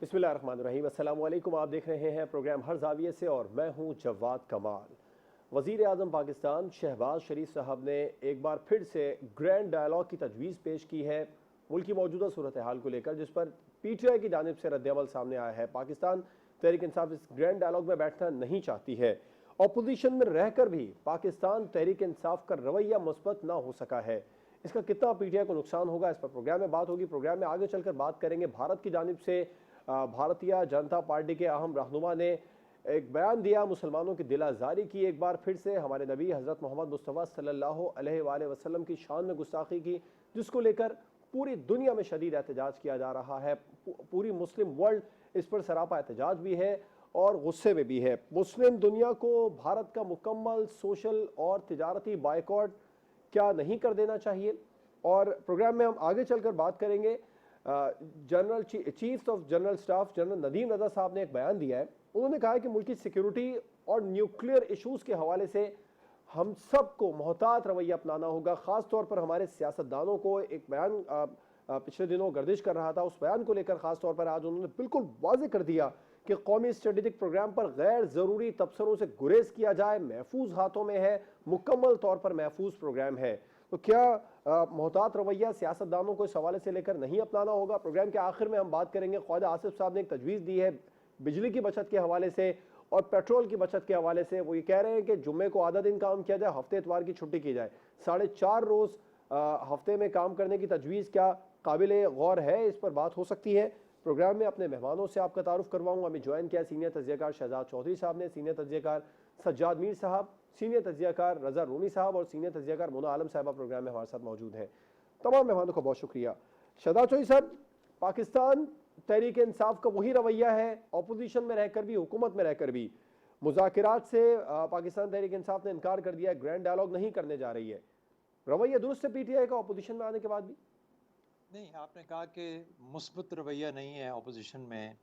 बिस्मिल्लाहिर्रहमानिर्रहीम। अस्सलाम वालेकुम। आप देख रहे हैं प्रोग्राम हर जाविये से और मैं हूं जवाद कमाल। वज़ीर आज़म पाकिस्तान शहबाज शरीफ साहब ने एक बार फिर से ग्रैंड डायलॉग की तजवीज़ पेश की है मुल्क की मौजूदा सूरत हाल को लेकर, जिस पर PTI की जानिब से रद्द-ए-अमल सामने आया है। पाकिस्तान तहरीक इंसाफ इस ग्रैंड डायलॉग में बैठना नहीं चाहती है। अपोजिशन में रहकर भी पाकिस्तान तहरीक इंसाफ का रवैया मुस्बत ना हो सका है। इसका कितना PTI को नुकसान होगा, इस पर प्रोग्राम में बात होगी। प्रोग्राम में आगे चलकर बात करेंगे भारत की जानिब से भारतीय जनता पार्टी के अहम रहनुमा ने एक बयान दिया, मुसलमानों की दिल आज़ारी की, एक बार फिर से हमारे नबी हज़रत मोहम्मद मुस्तफ़ा सल्लल्लाहु अलैहि वसल्लम की शान में गुस्ताखी की, जिसको लेकर पूरी दुनिया में शदीद एहतजाज किया जा रहा है। पूरी मुस्लिम वर्ल्ड इस पर सरापा एहतजाज भी है और गुस्से में भी है। मुस्लिम दुनिया को भारत का मुकम्मल सोशल और तिजारती बायकॉट क्या नहीं कर देना चाहिए। और प्रोग्राम में हम आगे चलकर बात करेंगे। General chief of general staff general Nadeem Raza साहब ने एक बयान दिया है। उन्होंने कहा है कि मुल्क की सिक्योरिटी और न्यूक्लियर इशूज़ के हवाले से हम सबको मोहतात रवैया अपनाना होगा। ख़ास तौर पर हमारे सियासतदानों को एक बयान पिछले दिनों गर्दिश कर रहा था, उस बयान को लेकर ख़ास तौर पर आज उन्होंने बिल्कुल वाज़ेह कर दिया कि कौमी स्ट्रेटेजिक प्रोग्राम पर गैर ज़रूरी तबसरों से गुरेज किया जाए, महफूज हाथों में है, मुकम्मल तौर पर महफूज प्रोग्राम है। तो क्या मोहतात रवैया सियासतदानों को इस हवाले से लेकर नहीं अपनाना होगा? प्रोग्राम के आखिर में हम बात करेंगे। ख्वाजा आसिफ साहब ने एक तजवीज़ दी है बिजली की बचत के हवाले से और पेट्रोल की बचत के हवाले से। वो ये कह रहे हैं कि जुम्मे को आधा दिन काम किया जाए, हफ्ते इतवार की छुट्टी की जाए। 4.5 रोज़ हफ्ते में काम करने की तजवीज़ क्या काबिल गौर है? इस पर बात हो सकती है। प्रोग्राम में अपने मेहमानों से आपका तारुफ करवाऊंगा। हमें ज्वाइन किया सीनियर तजियाकार शहजाद चौधरी साहब ने, सीनियर तजियाकार सज्जाद मीर साहब, सीनियर तजियाकार रज़ा रूमी साहब और सीनियर तजियाकार मुना आलम साहबा प्रोग्राम में हमारे साथ मौजूद हैं। तमाम मेहमानों का बहुत शुक्रिया। शहजाद चौधरी साहब, पाकिस्तान तहरीक इंसाफ का वही रवैया है, अपोजिशन में रहकर भी, हुकूमत में रहकर भी मुज़ाकिरात से पाकिस्तान तहरीक इंसाफ ने इनकार कर दिया है, ग्रैंड डायलॉग नहीं करने जा रही है। रवैया दुरुस्त है PTI का अपोजिशन में आने के बाद भी? नहीं, आपने कहा कि मुस्बत रवैया नहीं है अपोजिशन में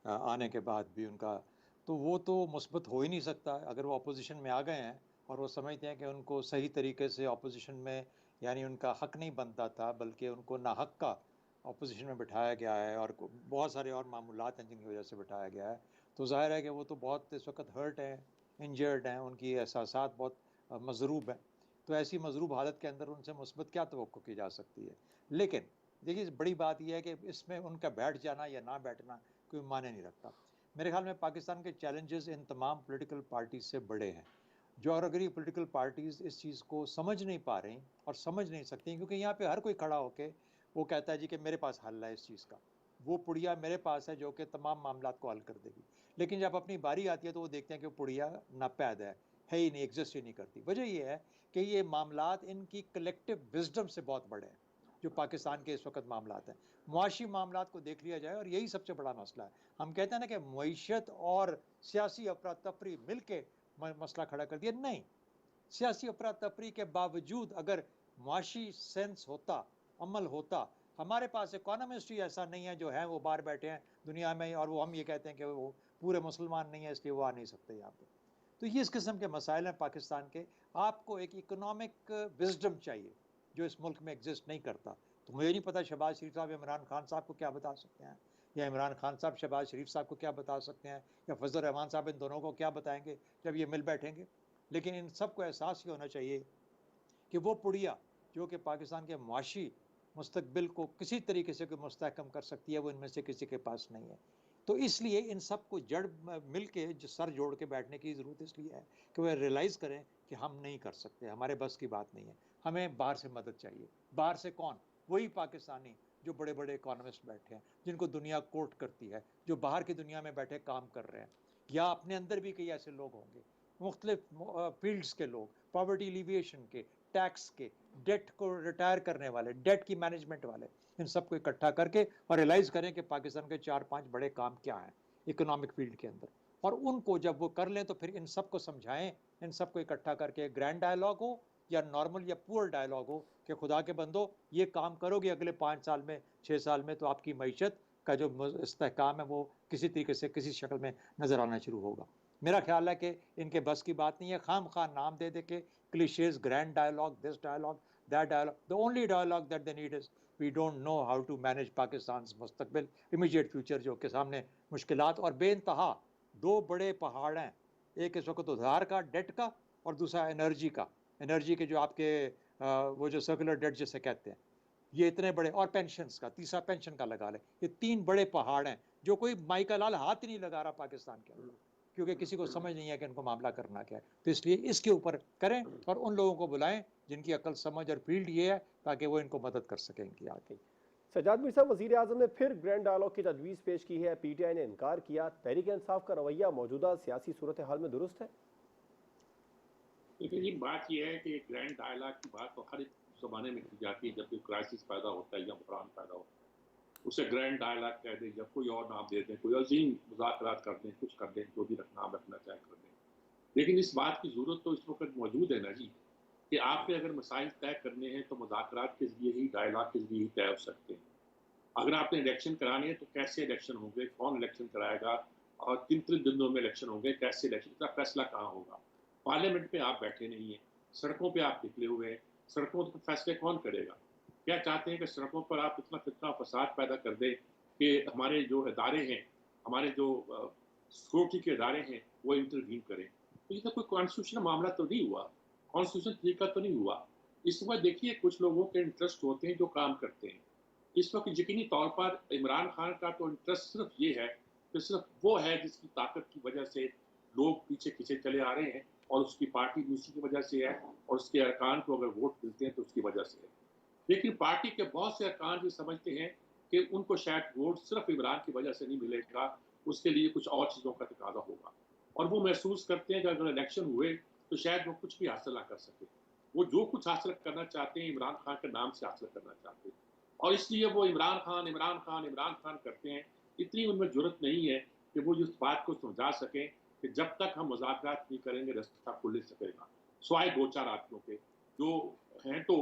आने के बाद भी उनका, तो वो तो मुस्बत हो ही नहीं सकता अगर वो अपोजिशन में आ गए हैं और वो समझते हैं कि उनको सही तरीके से अपोजिशन में, यानी उनका हक नहीं बनता था बल्कि उनको नाहक का अपोजिशन में बिठाया गया है और बहुत सारे और मामूलात हैं जिनकी वजह से बिठाया गया है। तो ज़ाहिर है कि वो तो बहुत इस वक्त हर्ट हैं, इंजर्ड हैं, उनकी एहसासात बहुत मज़रूब हैं। तो ऐसी मज़रूब हालत के अंदर उनसे मुस्बत क्या तवक्को की जा सकती है। लेकिन देखिए, बड़ी बात यह है कि इसमें उनका बैठ जाना या ना बैठना कोई मायने नहीं रखता। मेरे ख्याल में पाकिस्तान के चैलेंजेस इन तमाम पॉलिटिकल पार्टीज से बड़े हैं, जो और अगर ये पॉलिटिकल पार्टीज इस चीज़ को समझ नहीं पा रही और समझ नहीं सकती, क्योंकि यहाँ पे हर कोई खड़ा होके वो कहता है जी कि मेरे पास हल है इस चीज़ का, वो पुड़िया मेरे पास है जो कि तमाम मामलात को हल कर देगी। लेकिन जब अपनी बारी आती है तो वो देखते हैं कि वो पुड़िया नापैद है ही नहीं, एग्जिस्ट ही नहीं करती। वजह ये है कि ये मामलात इनकी कलेक्टिव विजडम से बहुत बड़े हैं, जो पाकिस्तान के इस वक्त मामलात हैं। मुआशी मामलात को देख लिया जाए और यही सबसे बड़ा मसला है। हम कहते हैं ना कि मईशत और सियासी अफरा तफरी मिल के मसला खड़ा कर दिया, नहीं। सियासी अफरा तफरी के बावजूद अगर मुआशी सेंस होता, अमल होता, हमारे पास इकोनॉमिस्ट ही ऐसा नहीं है जो है वो बाहर बैठे हैं दुनिया में और वो हम ये कहते हैं कि वो पूरे मुसलमान नहीं है इसलिए वो आ नहीं सकते यहाँ पे। तो ये इस किस्म के मसाइल हैं पाकिस्तान के। आपको एक इकोनॉमिक विजडम चाहिए जो इस मुल्क में एग्जिस्ट नहीं करता। तो मुझे नहीं पता शहबाज शरीफ साहब इमरान खान साहब को क्या बता सकते हैं, या इमरान खान साहब शहबाज शरीफ साहब को क्या बता सकते हैं, या फजल रहमान साहब इन दोनों को क्या बताएंगे जब ये मिल बैठेंगे। लेकिन इन सबको एहसास ही होना चाहिए कि वो पुड़िया जो कि पाकिस्तान के मुआशी मुस्तकबिल को किसी तरीके से कोई मुस्तहकम कर सकती है, वो इनमें से किसी के पास नहीं है। तो इसलिए इन सबको जड़ मिल के जो सर जोड़ के बैठने की ज़रूरत इसलिए है कि वह रियलाइज़ करें कि हम नहीं कर सकते, हमारे बस की बात नहीं है, हमें बाहर से मदद चाहिए। बाहर से कौन? वही पाकिस्तानी जो बड़े बड़े इकोनॉमिस्ट बैठे हैं, जिनको दुनिया कोर्ट करती है, जो बाहर की दुनिया में बैठे काम कर रहे हैं, या अपने अंदर भी कई ऐसे लोग होंगे, मुख्तलिफ फील्ड्स के लोग, पॉवर्टी एलिविएशन के, टैक्स के, डेट को रिटायर करने वाले, डेट की मैनेजमेंट वाले, इन सबको इकट्ठा करके और रियलाइज़ करें कि पाकिस्तान के 4-5 बड़े काम क्या हैं इकोनॉमिक फील्ड के अंदर, और उनको जब वो कर लें तो फिर इन सबको समझाएं, इन सबको इकट्ठा करके ग्रैंड डायलॉग हो या नॉर्मल या पुअर डायलॉग हो कि खुदा के बंदो ये काम करोगे अगले 5 साल में, 6 साल में, तो आपकी मईशत का जो इस्तेहकाम है वो किसी तरीके से किसी शक्ल में नज़र आना शुरू होगा। मेरा ख्याल है कि इनके बस की बात नहीं है खाम खा नाम दे दे के clichés, grand dialogue, this dialogue, that dialogue. The only dialogue that they need is we don't know how to manage Pakistan मुस्तकबिल इमीडिएट फ्यूचर जो के सामने मुश्किलात और बेइंतहा दो बड़े पहाड़ हैं, एक इस वक्त उधार का डेट का और दूसरा एनर्जी के जो आपके वो जो सर्कुलर डेट जिसे कहते हैं, ये इतने बड़े, और पेंशन्स का, तीसरा पेंशन का लगा ले, ये तीन बड़े पहाड़ हैं जो कोई माई का लाल हाथ ही नहीं लगा रहा पाकिस्तान के अंदर, क्योंकि किसी को समझ नहीं है कि उनको मामला करना क्या है। तो इसलिए इसके ऊपर करें और उन लोगों को बुलाएं जिनकी अकल समझ और फील्ड ये है, ताकि वो इनको मदद कर सकें इनकी आगे। सज्जाद मीर साहब, वज़ीर आज़म ने फिर ग्रैंड डायलॉग की तजवीज़ पेश की है, पीटीआई ने इनकार किया। तहरीक इंसाफ का रवैया मौजूदा सियासी सूरत हाल में दुरुस्त है? देखिए, बात यह है कि ग्रैंड डायलॉग की बात तो हर एक ज़माने में की जाती है। जब कोई क्राइसिस पैदा होता है या बहरान पैदा होता है, उसे ग्रैंड डायलॉग कह दें या कोई और नाम दे दें, कोई अजीम मुज़ाकरात कर दें, कुछ कर दें, जो भी नाम रखना चाहे कर दें। लेकिन इस बात की ज़रूरत तो इस वक्त मौजूद है ना जी, कि आपने अगर मसाइल तय करने हैं तो मुज़ाकरात के ज़रिए ही, डायलॉग के ज़रिए ही तय हो सकते हैं। अगर आपने इलेक्शन कराने हैं तो कैसे इलेक्शन होंगे, कौन इलेक्शन कराएगा और किन-किन दिनों में इलेक्शन होंगे, कैसे इलेक्शन का फैसला कहाँ होगा। पार्लियामेंट में आप बैठे नहीं हैं, सड़कों पे आप निकले हुए हैं, सड़कों के फैसले कौन करेगा? क्या चाहते हैं कि सड़कों पर आप इतना फितना फसाद पैदा कर दें कि हमारे जो इदारे हैं, हमारे जो सिक्योरिटी के इदारे हैं, वो इंटरवीन करें। तो ये तो कोई कॉन्स्टिट्यूशनल मामला तो नहीं हुआ, कॉन्स्टिट्यूशनल तरीका तो नहीं हुआ। इस वक्त देखिए कुछ लोगों के इंटरेस्ट होते हैं जो काम करते हैं। इस वक्त यकीनी तौर पर इमरान खान का तो इंटरेस्ट सिर्फ ये है कि सिर्फ वो है जिसकी ताकत की वजह से लोग पीछे खींचे चले आ रहे हैं, और उसकी पार्टी भी उसी की वजह से है, और उसके अरकान को अगर वोट मिलते हैं तो उसकी वजह से है। लेकिन पार्टी के बहुत से अरकान भी समझते हैं कि उनको शायद वोट सिर्फ इमरान की वजह से नहीं मिलेगा, उसके लिए कुछ और चीज़ों का तकाजा होगा, और वो महसूस करते हैं कि अगर इलेक्शन हुए तो शायद वो कुछ भी हासिल ना कर सके। वो जो कुछ हासिल करना चाहते हैं इमरान खान के नाम से हासिल करना चाहते हैं, और इसलिए वो इमरान खान इमरान खान इमरान खान करते हैं। इतनी उनमें जरूरत नहीं है कि वो इस बात को समझा सकें कि जब तक हम मुज़ाकरात नहीं करेंगे रास्ता खुल नहीं सकेगा। स्वाय दो चार आदमियों के जो हैं तो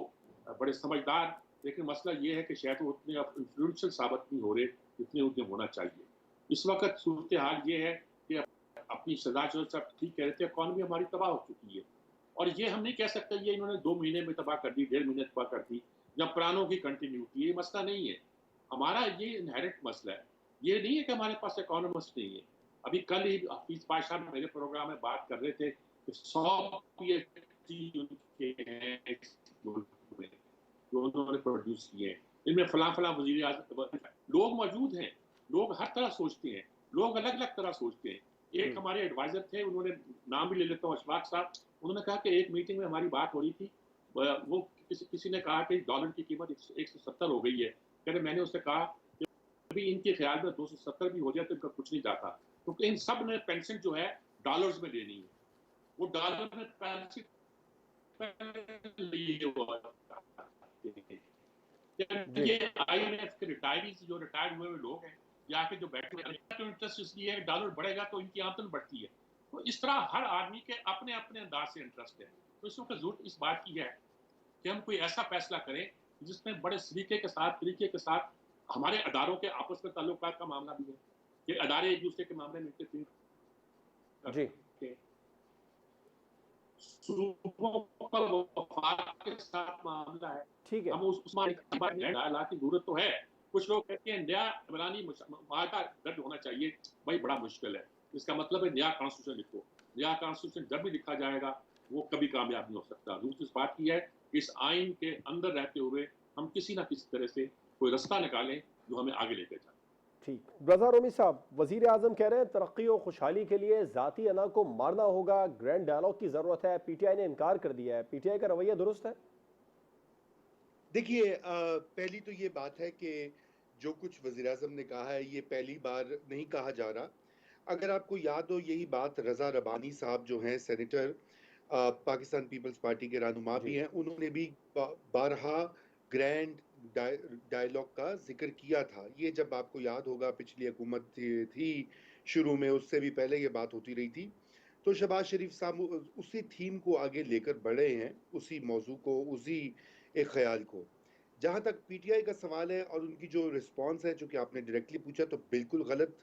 बड़े समझदार, लेकिन मसला ये है कि शायद वो उतने इन्फ्लुएंशियल साबित नहीं हो रहे जितने उनके होना चाहिए। इस वक्त सूरत हाल ये है कि अपनी सजा जो सब ठीक कह रहे थे, इकॉनमी हमारी तबाह हो चुकी है, और ये हम नहीं कह सकते ये इन्होंने 2 महीने में तबाह कर दी, 1.5 महीने तबाह कर दी, या प्राणों की कंटिन्यूटी। ये मसला नहीं है हमारा, ये इनहेरेंट मसला है। ये नहीं है कि हमारे पास इकोनॉमिस्ट नहीं है। अभी कल ही हफीज पाशा मेरे प्रोग्राम में बात कर रहे थे कि 100 पीएचडी उनके हैं इस मुल्क में, जो उन्होंने प्रोड्यूस किए हैं। इनमें फला वजीर आज़म लोग मौजूद हैं। लोग हर तरह सोचते हैं, लोग अलग अलग तरह सोचते हैं। एक हमारे एडवाइजर थे, उन्होंने नाम भी ले लेता हूँ, अशफाक साहब, उन्होंने कहा कि एक मीटिंग में हमारी बात हो रही थी, वो किसी ने कहा कि डॉलर की कीमत 170 हो गई है। कहते मैंने उससे कहा कि अभी इनके ख्याल में 270 भी हो जाए तो इनका कुछ नहीं जाता, क्योंकि इन सब ने पेंशन जो है डॉलर्स में लेनी है। वो डॉलर में पेंशन ये आईएमएफ के रिटायरीज जो रिटायर्ड हुए लोग हैं या के जो बैठे हुए तो इंटरेस्ट इसलिए है डॉलर बढ़ेगा तो इनकी आमदन बढ़ती है। तो इस तरह हर आदमी के अपने अपने अंदाज से इंटरेस्ट है। तो इस वक्त जरूरत इस बात की है कि हम कोई ऐसा फैसला करें जिसमें बड़े तरीके के साथ हमारे अदारों के आपस में ताल्लुकात का मामला भी है कि अदारे एक दूसरे के मामले में इंटरफेयर करते हैं। सूबों पर वफाक के साथ मामला है, ठीक है, हम उस डायलॉग की जरूरत तो है। कुछ लोग कहते हैं नया इमरानी माहदा दर्ज होना चाहिए, भाई बड़ा मुश्किल है। इसका मतलब है नया कॉन्स्टिट्यूशन लिखो। नया कॉन्स्टिट्यूशन जब भी लिखा जाएगा वो कभी कामयाब नहीं हो सकता। दूसरी बात की है इस आइन के अंदर रहते हुए हम किसी ना किसी तरह से कोई रास्ता निकालें जो हमें आगे लेके जाए। ठीक। रजा रोमी साहब, वजीर आजम कह रहे हैं तरक्की और खुशहाली के लिए जाती अना को मारना होगा, ग्रैंड डायलॉग की जरूरत है। पीटीआई ने इनकार कर दिया है, पीटीआई का रवैया दुरुस्त है? देखिए, पहली तो ये बात है कि जो कुछ वज़ीर आज़म ने कहा है ये पहली बार नहीं कहा जा रहा। अगर आपको याद हो, यही बात रज़ा रबानी साहब जो हैं सेनेटर, पाकिस्तान पीपल्स पार्टी के रहनुमा भी हैं, उन्होंने भी बारहा ग्रैंड डायलॉग का जिक्र किया था। ये जब आपको याद होगा पिछली हुकूमत थी शुरू में, उससे भी पहले ये बात होती रही थी। तो शहबाज शरीफ साहब उसी थीम को आगे लेकर बढ़े हैं, उसी मौजू को, उसी एक ख्याल को। जहाँ तक पीटीआई का सवाल है और उनकी जो रिस्पांस है, जो कि आपने डायरेक्टली पूछा, तो बिल्कुल गलत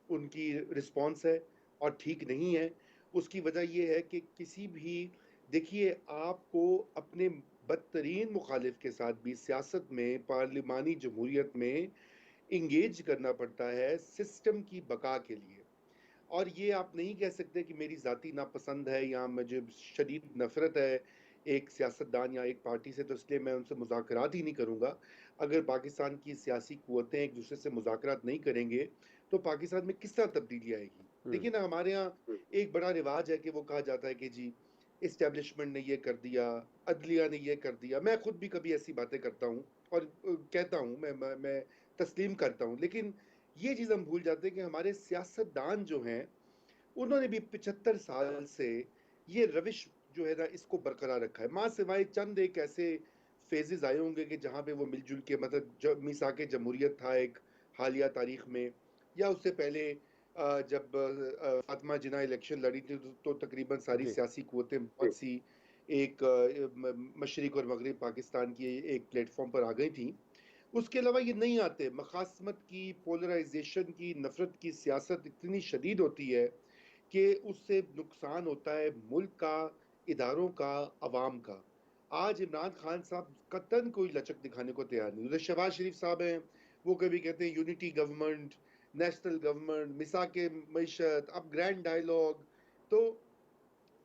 उनकी रिस्पांस है और ठीक नहीं है। उसकी वजह यह है कि किसी भी, देखिए, आपको अपने बदतरीन मुखालिफ के साथ भी सियासत में, पार्लिमानी जमहूरियत में इंगेज करना पड़ता है सिस्टम की बका के लिए। और ये आप नहीं कह सकते कि मेरी ज़ाती नापसंद है या मुझे शदीद नफ़रत है एक सियासतदान या एक पार्टी से, तो इसलिए मैं उनसे मुज़ाकरात ही नहीं करूँगा। अगर पाकिस्तान की सियासी क़ुव्वतें एक दूसरे से मुज़ाकरात नहीं करेंगे तो पाकिस्तान में किस तरह तब्दीली आएगी? देखिए ना, हमारे यहाँ एक बड़ा रिवाज है कि वो कहा जाता है कि जी इस्टेब्लिशमेंट ने ये कर दिया, अदलिया ने ये कर दिया। मैं खुद भी कभी ऐसी बातें करता हूँ और कहता हूँ, मैं तस्लीम करता हूँ, लेकिन ये चीज़ हम भूल जाते हैं कि हमारे सियासतदान जो हैं उन्होंने भी 75 साल से ये रविश जो है ना इसको बरकरार रखा है। माँ सिवाय चंद एक ऐसे फेजेस आए होंगे कि जहाँ पे वो मिलजुल के, मतलब जब मिसाके जमहूरियत था एक हालिया तारीख में, या उससे पहले जब फातिमा जिन्ना इलेक्शन लड़ी थी तो तकरीबन सारी जी। सियासी कुव्वतें बहुत सी एक मशरिक और मगरिब पाकिस्तान की एक प्लेटफॉर्म पर आ गई थी। उसके अलावा ये नहीं आते। मखासमत की, पोलराइजेशन की, नफरत की सियासत इतनी शदीद होती है कि उससे नुकसान होता है मुल्क का, इदारों का, अवाम का। आज इमरान खान साहब कतन कोई लचक दिखाने को तैयार नहीं। उधर शहबाज शरीफ साहब हैं, वो कभी कहते हैं यूनिटी गवर्नमेंट, नेशनल गवर्नमेंट, मिसाके मईशत, अब ग्रैंड डायलॉग। तो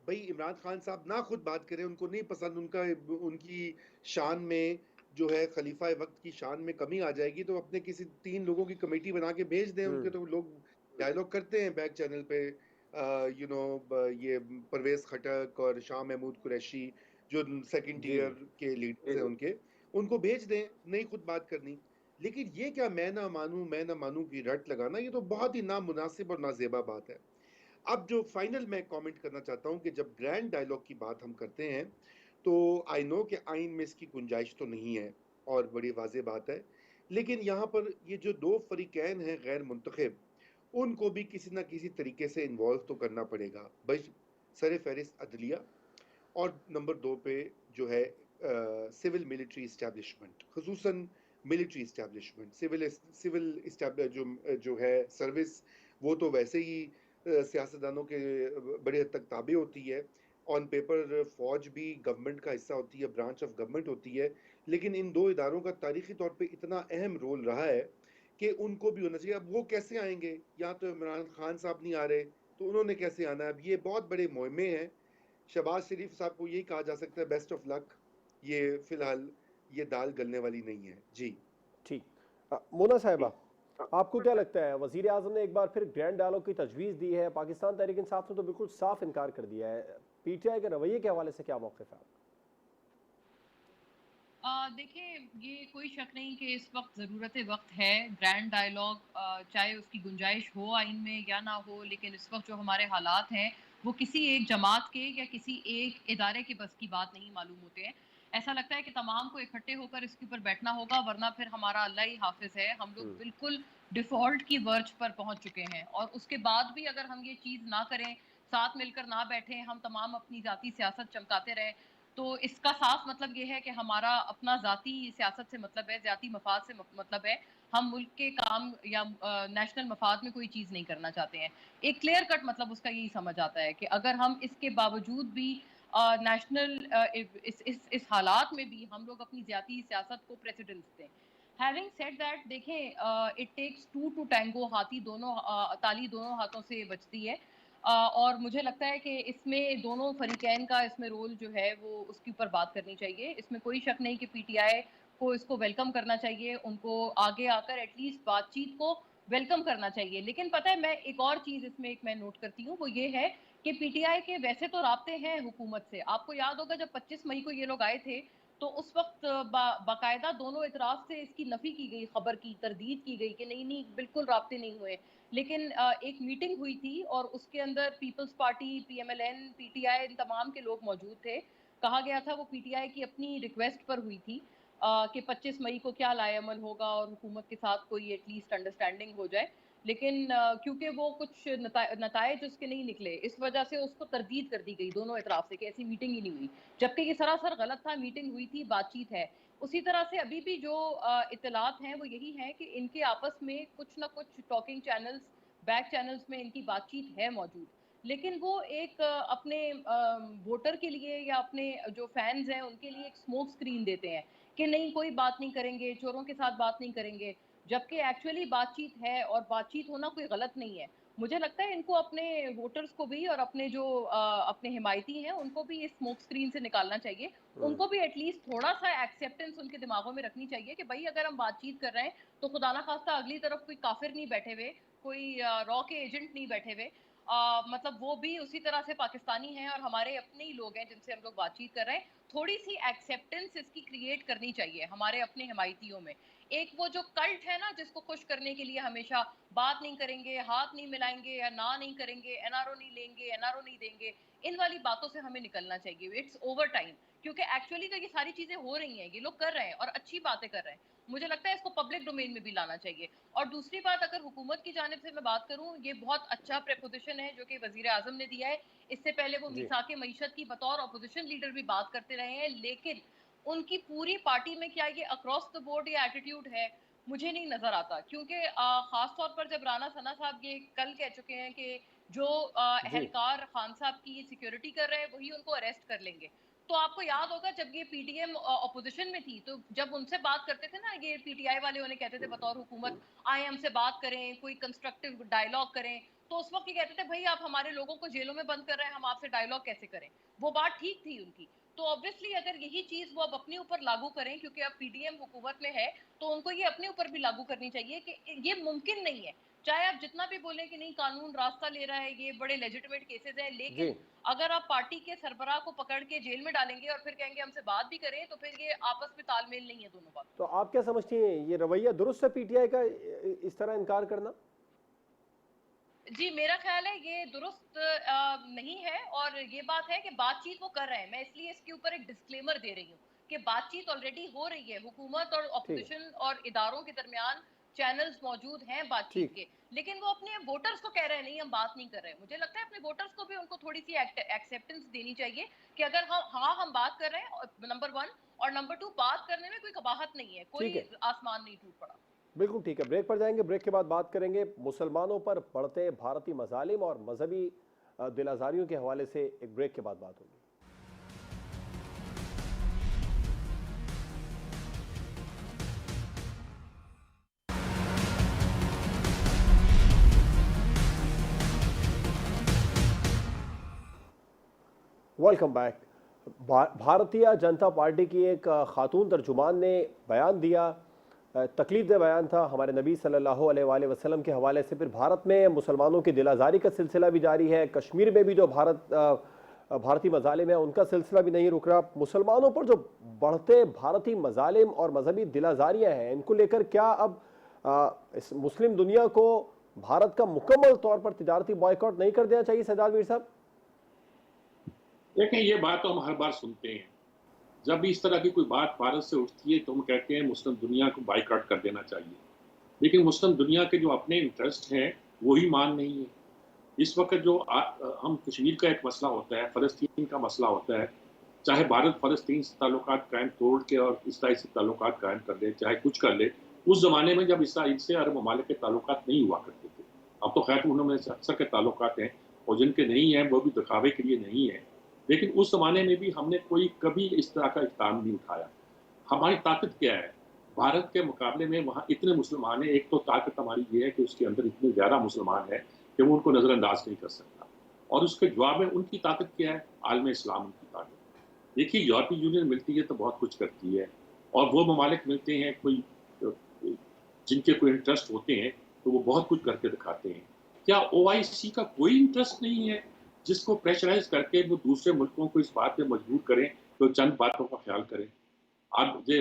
भाई इमरान खान साहब ना खुद बात करें, उनको नहीं पसंद, उनका उनकी शान में जो है खलीफा वक्त की शान में कमी आ जाएगी तो अपने किसी 3 लोगों की कमेटी बना के भेज दें उनके, तो लोग डायलॉग करते हैं बैक चैनल पे। ये परवेज खटक और शाह महमूद कुरैशी जो सेकंड जी जी। टीयर के लीडर्स हैं उनके, उनको भेज दें, नहीं खुद बात करनी। लेकिन ये क्या मैं ना मानूं की रट लगाना, ये तो बहुत ही नामुनासिब और नाजेबा बात है। अब जो फाइनल मैं कमेंट करना चाहता हूं कि जब ग्रैंड डायलॉग की बात हम करते हैं तो आई नो कि आइन में इसकी गुंजाइश तो नहीं है और बड़ी वाज़ेह बात है, लेकिन यहाँ पर ये जो दो फरीकैन हैं गैर मुंतखब, उनको भी किसी ना किसी तरीके से इन्वॉल्व तो करना पड़ेगा। बस सर फहरिस्त अदलिया, और नंबर 2 पे जो है सिविल मिलिट्री इस्टेब्लिशमेंट, खसूसन मिलिट्री इस्टेब्लिशमेंट, सिविल जो जो है सर्विस, वो तो वैसे ही सियासतदानों के बड़ी हद तक ताबे होती है। ऑन पेपर फौज भी गवर्नमेंट का हिस्सा होती है, ब्रांच ऑफ गवर्नमेंट होती है, लेकिन इन दो इदारों का तारीखी तौर पे इतना अहम रोल रहा है कि उनको भी होना चाहिए। अब वो कैसे आएंगे? या तो इमरान खान साहब नहीं आ रहे तो उन्होंने कैसे आना है? अब ये बहुत बड़े मुहिमे हैं। शहबाज शरीफ साहब को यही कहा जा सकता है बेस्ट ऑफ लक। ये फिलहाल ये दाल गलने वाली नहीं है जी। ठीक। मोना साहिबा, आपको क्या लगता है, वजीर आजम ने एक बार फिर ग्रैंड डायलॉग की तजवीज़ दी है, पाकिस्तान तहरीक इंसाफ ने तो बिल्कुल साफ इनकार कर दिया है, पीटीआई के रवैये के हवाले से क्या मौक़िफ़ है? देखिए, ये कोई शक नहीं कि इस वक्त ज़रूरत वक्त है ग्रैंड डायलॉग, चाहे उसकी गुंजाइश हो आइन में या ना हो, लेकिन इस वक्त जो हमारे हालात हैं वो किसी एक जमात के या किसी एक इदारे के बस की बात नहीं मालूम होते हैं। ऐसा लगता है कि तमाम को इकट्ठे होकर इसके ऊपर बैठना होगा, वरना फिर हमारा अल्लाह ही हाफिज़ है। हम लोग बिल्कुल डिफ़ॉल्ट की वर्ज पर पहुंच चुके हैं, और उसके बाद भी अगर हम ये चीज़ ना करें, साथ मिलकर ना बैठें, हम तमाम अपनी ज़ाती सियासत चमकाते रहें, तो इसका साफ मतलब ये है कि हमारा अपना ज़ाती सियासत से मतलब है, ज़ाती मफाद से मतलब है। हम मुल्क के काम या नेशनल मफाद में कोई चीज़ नहीं करना चाहते हैं। एक क्लियर कट मतलब उसका यही समझ आता है कि अगर हम इसके बावजूद भी नेशनल इस हालात में भी हम लोग अपनी ज़ाती सियासत को प्रेसिडेंस दें। हैविंग सेड दैट, देखें, it takes two to tango, हाथी दोनों ताली दोनों हाथों से बजती है। और मुझे लगता है कि इसमें दोनों फरीकैन का इसमें रोल जो है वो उसके ऊपर बात करनी चाहिए। इसमें कोई शक नहीं कि पीटीआई को इसको वेलकम करना चाहिए, उनको आगे आकर एटलीस्ट बातचीत को वेलकम करना चाहिए। लेकिन पता है, मैं एक और चीज़ इसमें एक मैं नोट करती हूँ, वो ये है कि पीटीआई के वैसे तो राब्ते हैं हुकूमत से। आपको याद होगा जब 25 मई को ये लोग आए थे तो उस वक्त बाकायदा दोनों इतराफ से इसकी नफ़ी की गई, खबर की तरदीद की गई कि नहीं नहीं बिल्कुल राब्ते नहीं हुए। लेकिन एक मीटिंग हुई थी और उसके अंदर पीपल्स पार्टी, पीएमएलएन, पीटीआई, इन तमाम के लोग मौजूद थे। कहा गया था वो पीटीआई की अपनी रिक्वेस्ट पर हुई थी कि 25 मई को क्या लाएअमल होगा और हुकूमत के साथ कोई एटलीस्ट अंडरस्टैंडिंग हो जाए। लेकिन क्योंकि वो कुछ नतायज उसके नहीं निकले, इस वजह से उसको तरदीद कर दी गई दोनों इतराफ से कि ऐसी मीटिंग ही नहीं हुई, जबकि ये सरासर गलत था। मीटिंग हुई थी, बातचीत है। उसी तरह से अभी भी जो इत्तलात हैं वो यही हैं कि इनके आपस में कुछ ना कुछ टॉकिंग चैनल्स, बैक चैनल्स में इनकी बातचीत है मौजूद। लेकिन वो एक अपने वोटर के लिए या अपने जो फैंस हैं उनके लिए एक स्मोक स्क्रीन देते हैं कि नहीं कोई बात नहीं करेंगे, चोरों के साथ बात नहीं करेंगे, जबकि एक्चुअली बातचीत है और बातचीत होना कोई गलत नहीं है। मुझे लगता है इनको अपने वोटर्स को भी और अपने जो अपने हिमायती हैं उनको भी इस स्मोक स्क्रीन से निकालना चाहिए। उनको भी एटलीस्ट थोड़ा-सा एक्सेप्टेंस उनके दिमागों में रखनी चाहिए कि भई अगर हम बातचीत कर रहे हैं, तो खुदा ना ख़ास्ता अगली तरफ कोई काफ़िर नहीं बैठे हुए, कोई रॉ के एजेंट नहीं बैठे हुए। मतलब वो भी उसी तरह से पाकिस्तानी हैं और हमारे अपने ही लोग हैं जिनसे हम लोग बातचीत कर रहे हैं। थोड़ी-सी एक्सेप्टेंस इसकी क्रिएट करनी चाहिए हमारे अपने हिमायतियों में। एक वो जो कल्ट है ना जिसको खुश करने के लिए हमेशा बात नहीं करेंगे, हाथ नहीं मिलाएँगे या ना नहीं करेंगे, एनआरओ नहीं लेंगे, एनआरओ नहीं देंगे, इन वाली बातों से हमें निकलना चाहिए। इट्स ओवर टाइम क्योंकि एक्चुअली तो ये सारी चीज़ें हो रही हैं, ये लोग कर रहे हैं और अच्छी बातें कर रहे हैं। मुझे लगता है इसको पब्लिक डोमेन में भी लाना चाहिए। और दूसरी बात अगर हुकूमत की जानिब से मैं बात करूँ, ये बहुत अच्छा प्रीपोज़िशन है जो कि वज़ीर-ए-आज़म ने दिया है। इससे पहले वो जी। मीसाक-ए मईशत की बतौर ऑपोज़िशन लीडर भी बात करते रहे हैं, लेकिन उनकी पूरी पार्टी में क्या ये अक्रॉस द बोर्ड ये एटीट्यूड है? मुझे नहीं नज़र आता क्योंकि ख़ास तौर पर जब राना सना साहब ये कल कह चुके हैं कि जो जी। अहलकार खान साहब की सिक्योरिटी कर रहे हैं, वही उनको अरेस्ट कर लेंगे। तो आपको याद होगा जब ये पीटीएम ऑपोजिशन में थी, तो जब उनसे बात करते थे ना, ये पीटीआई वाले उन्हें कहते थे बतौर हुकूमत, आए हमसे बात करें, कोई कंस्ट्रक्टिव डायलॉग करें, तो उस वक्त ये कहते थे भाई आप हमारे लोगों को जेलों में बंद कर रहे हैं, हम आपसे डायलॉग कैसे करें। वो बात ठीक थी उनकी। तो ऑब्वियसली अगर यही चीज वो अब अपने ऊपर लागू करें, क्योंकि अब पीडीएम हुकूमत में है, तो उनको ये अपने ऊपर भी लागू करनी चाहिए कि ये मुमकिन नहीं है। चाहे आप जितना भी बोलें कि नहीं कानून रास्ता ले रहा है, ये बड़े लेजिटिमेट केसेस हैं, जी। लेकिन अगर आप पार्टी के सरबराह को पकड़ के जेल में डालेंगे और फिर कहेंगे हमसे बात भी करें, तो फिर ये आपस में तालमेल नहीं है दोनों बातों तो आप क्या समझती हैं, ये रवैया दुरुस्त है पीटीआई का, इस तरह इनकार करना? का। जी, मेरा ख्याल है ये दुरुस्त नहीं है और ये बात है कि बातचीत वो कर रहे हैं। मैं इसलिए इसके ऊपर एक डिस्क्लेमर दे रही हूँ कि बातचीत ऑलरेडी हो रही है। हुकूमत और ठीक है। ऑपोजिशन और इदारों के दरमियान चैनल्स मौजूद हैं बातचीत ठीक। के, लेकिन वो अपने वोटर्स को कह रहे हैं नहीं हम बात नहीं कर रहे हैं। मुझे लगता है अपने वोटर्स को भी उनको थोड़ी सी एक्सेप्टेंस देनी चाहिए कि अगर हम बात कर रहे हैं, नंबर 1, और नंबर 2 बात करने में कोई कबाहत नहीं है, ठीक कोई है। आसमान नहीं टूट पड़ा। बिल्कुल ठीक है, ब्रेक पर जाएंगे। ब्रेक के बाद बात करेंगे मुसलमानों पर बढ़ते भारतीय मजालिम और मजहबी दिल आज़ारियों के हवाले से। एक ब्रेक के बाद बात होगी। Welcome back. Bharatiya Janata party की एक खातून तर्जुमान ने बयान दिया, तकलीफदेह बयान था हमारे नबी सल्लल्लाहु अलैहि वसल्लम के हवाले से। फिर भारत में मुसलमानों की दिलाजारी का सिलसिला भी जारी है। कश्मीर में भी जो भारतीय मजालिम है उनका सिलसिला भी नहीं रुक रहा। मुसलमानों पर जो बढ़ते भारतीय मजालिम और मजहबी दिलाजारियाँ हैं, इनको लेकर क्या अब इस मुस्लिम दुनिया को भारत का मुकम्मल तौर पर तिजारती बॉयकॉट नहीं कर देना चाहिए? सजाद मीर साहब, देखें, ये बात तो हम हर बार सुनते हैं। जब भी इस तरह की कोई बात भारत से उठती है तो हम कहते हैं मुस्लिम दुनिया को बाइकआउट कर देना चाहिए। लेकिन मुस्लिम दुनिया के जो अपने इंटरेस्ट हैं वही मान नहीं है। इस वक्त जो हम कश्मीर का एक मसला होता है, फ़लस्तीन का मसला होता है, चाहे भारत फ़लस्तीन से ताल्लुकात कायम तोड़ के और इसराइल से ताल्लुकात कायम कर ले, चाहे कुछ कर ले, उस ज़माने में जब इसराइल से अरब ममालिक के ताल्लुकात नहीं हुआ करते थे। अब तो खैर उन्होंने अक्सर के ताल्लुकात हैं और जिनके नहीं हैं वो भी दिखावे के लिए नहीं है। लेकिन उस ज़माने में भी हमने कोई कभी इस तरह का इक़दाम नहीं उठाया। हमारी ताकत क्या है? भारत के मुकाबले में वहाँ इतने मुसलमान हैं। एक तो ताकत हमारी ये है कि उसके अंदर इतने ज़्यादा मुसलमान हैं कि वो उनको नज़रअंदाज नहीं कर सकता। और उसके जवाब में उनकी ताकत क्या है? आलम इस्लाम उनकी ताकत। देखिए, यूरोपीय यूनियन मिलती है तो बहुत कुछ करती है, और वो ममालिक मिलते हैं कोई जिनके कोई इंटरेस्ट होते हैं तो वो बहुत कुछ करके दिखाते हैं। क्या OIC का कोई इंटरेस्ट नहीं है जिसको प्रेशराइज करके वो दूसरे मुल्कों को इस बात पे मजबूर करें तो चंद बातों का ख्याल करें? आज ये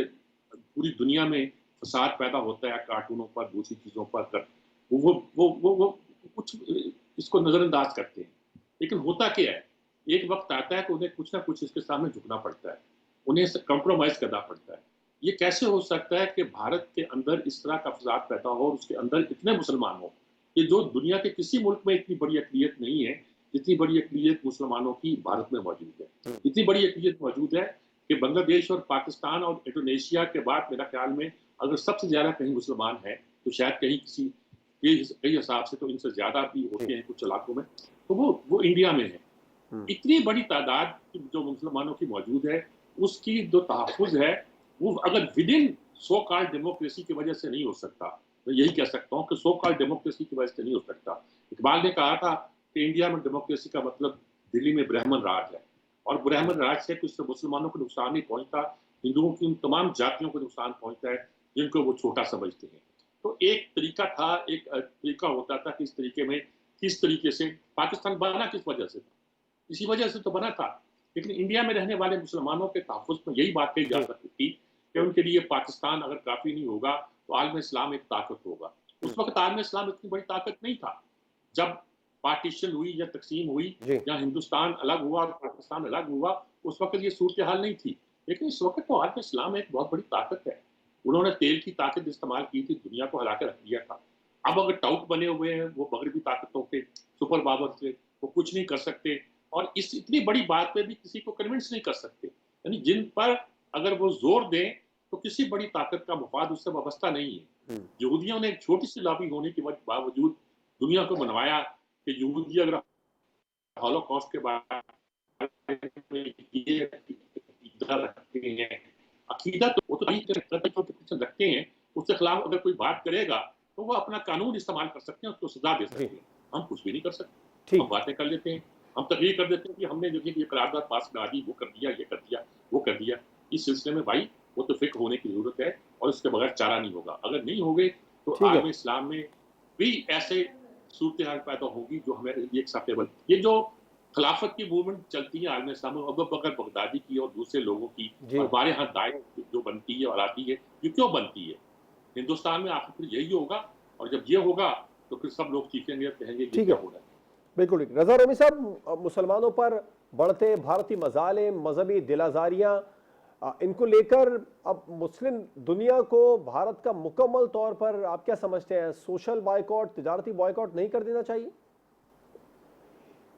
पूरी दुनिया में फसाद पैदा होता है कार्टूनों पर, दूसरी चीज़ों पर कर वो कुछ इसको नज़रअंदाज करते हैं। लेकिन होता क्या है, एक वक्त आता है कि उन्हें कुछ ना कुछ इसके सामने झुकना पड़ता है, उन्हें कंप्रोमाइज़ करना पड़ता है। ये कैसे हो सकता है कि भारत के अंदर इस तरह का फसाद पैदा हो और उसके अंदर इतने मुसलमान हो, कि जो दुनिया के किसी मुल्क में इतनी बड़ी अक़लियत नहीं है जितनी बड़ी अक़लियत मुसलमानों की भारत में मौजूद है। इतनी बड़ी अक़लियत मौजूद है कि बांग्लादेश और पाकिस्तान और इंडोनेशिया के बाद मेरा ख्याल में अगर सबसे ज़्यादा कहीं मुसलमान है तो शायद कहीं किसी कई हिसाब से तो इनसे ज़्यादा भी होते हैं कुछ इलाकों में, तो वो इंडिया में है। इतनी बड़ी तादाद जो मुसलमानों की मौजूद है, उसकी जो तहफ़्फ़ुज़ है, वो अगर विदिन सो कॉल्ड डेमोक्रेसी की वजह से नहीं हो सकता। मैं यही कह सकता हूँ कि सो कॉल्ड डेमोक्रेसी की वजह से नहीं हो सकता। इकबाल ने कहा था कि इंडिया में डेमोक्रेसी का मतलब दिल्ली में ब्राह्मण राज है, और ब्राह्मण राज से कुछ मुसलमानों को नुकसान नहीं पहुँचता, हिंदुओं की उन तमाम जातियों को नुकसान पहुँचता है, जिनको वो छोटा समझते हैं। तो एक तरीका था, एक तरीका होता था कि इस तरीके में किस तरीके से पाकिस्तान बना किस वजह से था? इसी वजह से तो बना था। लेकिन इंडिया में रहने वाले मुसलमानों के तहफ़्फ़ुज़ में यही बात कही जा सकती थी कि उनके लिए पाकिस्तान अगर काफ़ी नहीं होगा, तो आलम इस्लाम एक ताकत होगा। उस वक़्त आलम इस्लाम इतनी बड़ी ताकत नहीं था। जब पार्टीशन हुई या तक़सीम हुई जी। या हिंदुस्तान अलग हुआ और पाकिस्तान अलग हुआ, उस वक़्त ये सूरत-ए-हाल नहीं थी। लेकिन इस वक़्त तो आलम इस्लाम एक बहुत बड़ी ताकत है। उन्होंने तेल की ताकत इस्तेमाल की थी, दुनिया को हिला के रख दिया था। अब अगर टाउट बने हुए हैं वो मगरबी ताकतों के सुपर पावर से, वो कुछ नहीं कर सकते, और इस इतनी बड़ी बात पे भी किसी को कन्विंस नहीं कर सकते। यानी जिन पर अगर वो ज़ोर दें, तो किसी बड़ी ताकत का मफाद उससे वाबस्ता नहीं है। यहूदियों ने एक छोटी-सी लॉबी होने के बावजूद दुनिया को मनवाया कि यहूदी अगर हॉलोकॉस्ट के बारे में ये अकीदा रखते हैं, अकीदा तो वो तो रखते हैं, उसके खिलाफ अगर कोई बात करेगा, तो वो अपना कानून इस्तेमाल कर सकते हैं, उसको सज़ा दे सकते हैं। हम कुछ भी नहीं कर सकते। ठीक। हम बातें कर लेते हैं, हम तकरीर कर देते हैं कि हमने जो ये करारदाद पास करा दी, वो कर दिया, ये कर दिया, वो कर दिया। इस सिलसिले में भाई वो तो फ़िक्र होने की ज़रूरत है, और उसके बगैर चारा नहीं होगा। अगर नहीं होंगे, तो ठीक है। आलम इस्लाम में भी ऐसे सूरत-ए-हाल पैदा होगी जो हमारे लिए एक्सेप्टेबल। ये जो खिलाफत की मूवमेंट चलती है आलम इस्लाम में, अबू बकर बगदादी की और दूसरे लोगों की, जी। और हमारे यहाँ दाएँ जो बनती है और आती है, ये क्यों बनती है? हिंदुस्तान में आखिर फिर यही होगा, और जब ये होगा, तो फिर सब लोग चीखेंगे और कहेंगे ये ठीक क्या है। हो रहा है? बिल्कुल ठीक। रज़ा रोमी साहब, मुसलमानों पर बढ़ते भारतीय मज़ालिम, मज़हबी दिलाज़ारियाँ, इनको लेकर अब मुस्लिम दुनिया को भारत का मुकम्मल तौर पर आप क्या समझते हैं, सोशल बॉयकॉट, तिजारती बॉयकॉट नहीं कर देना चाहिए?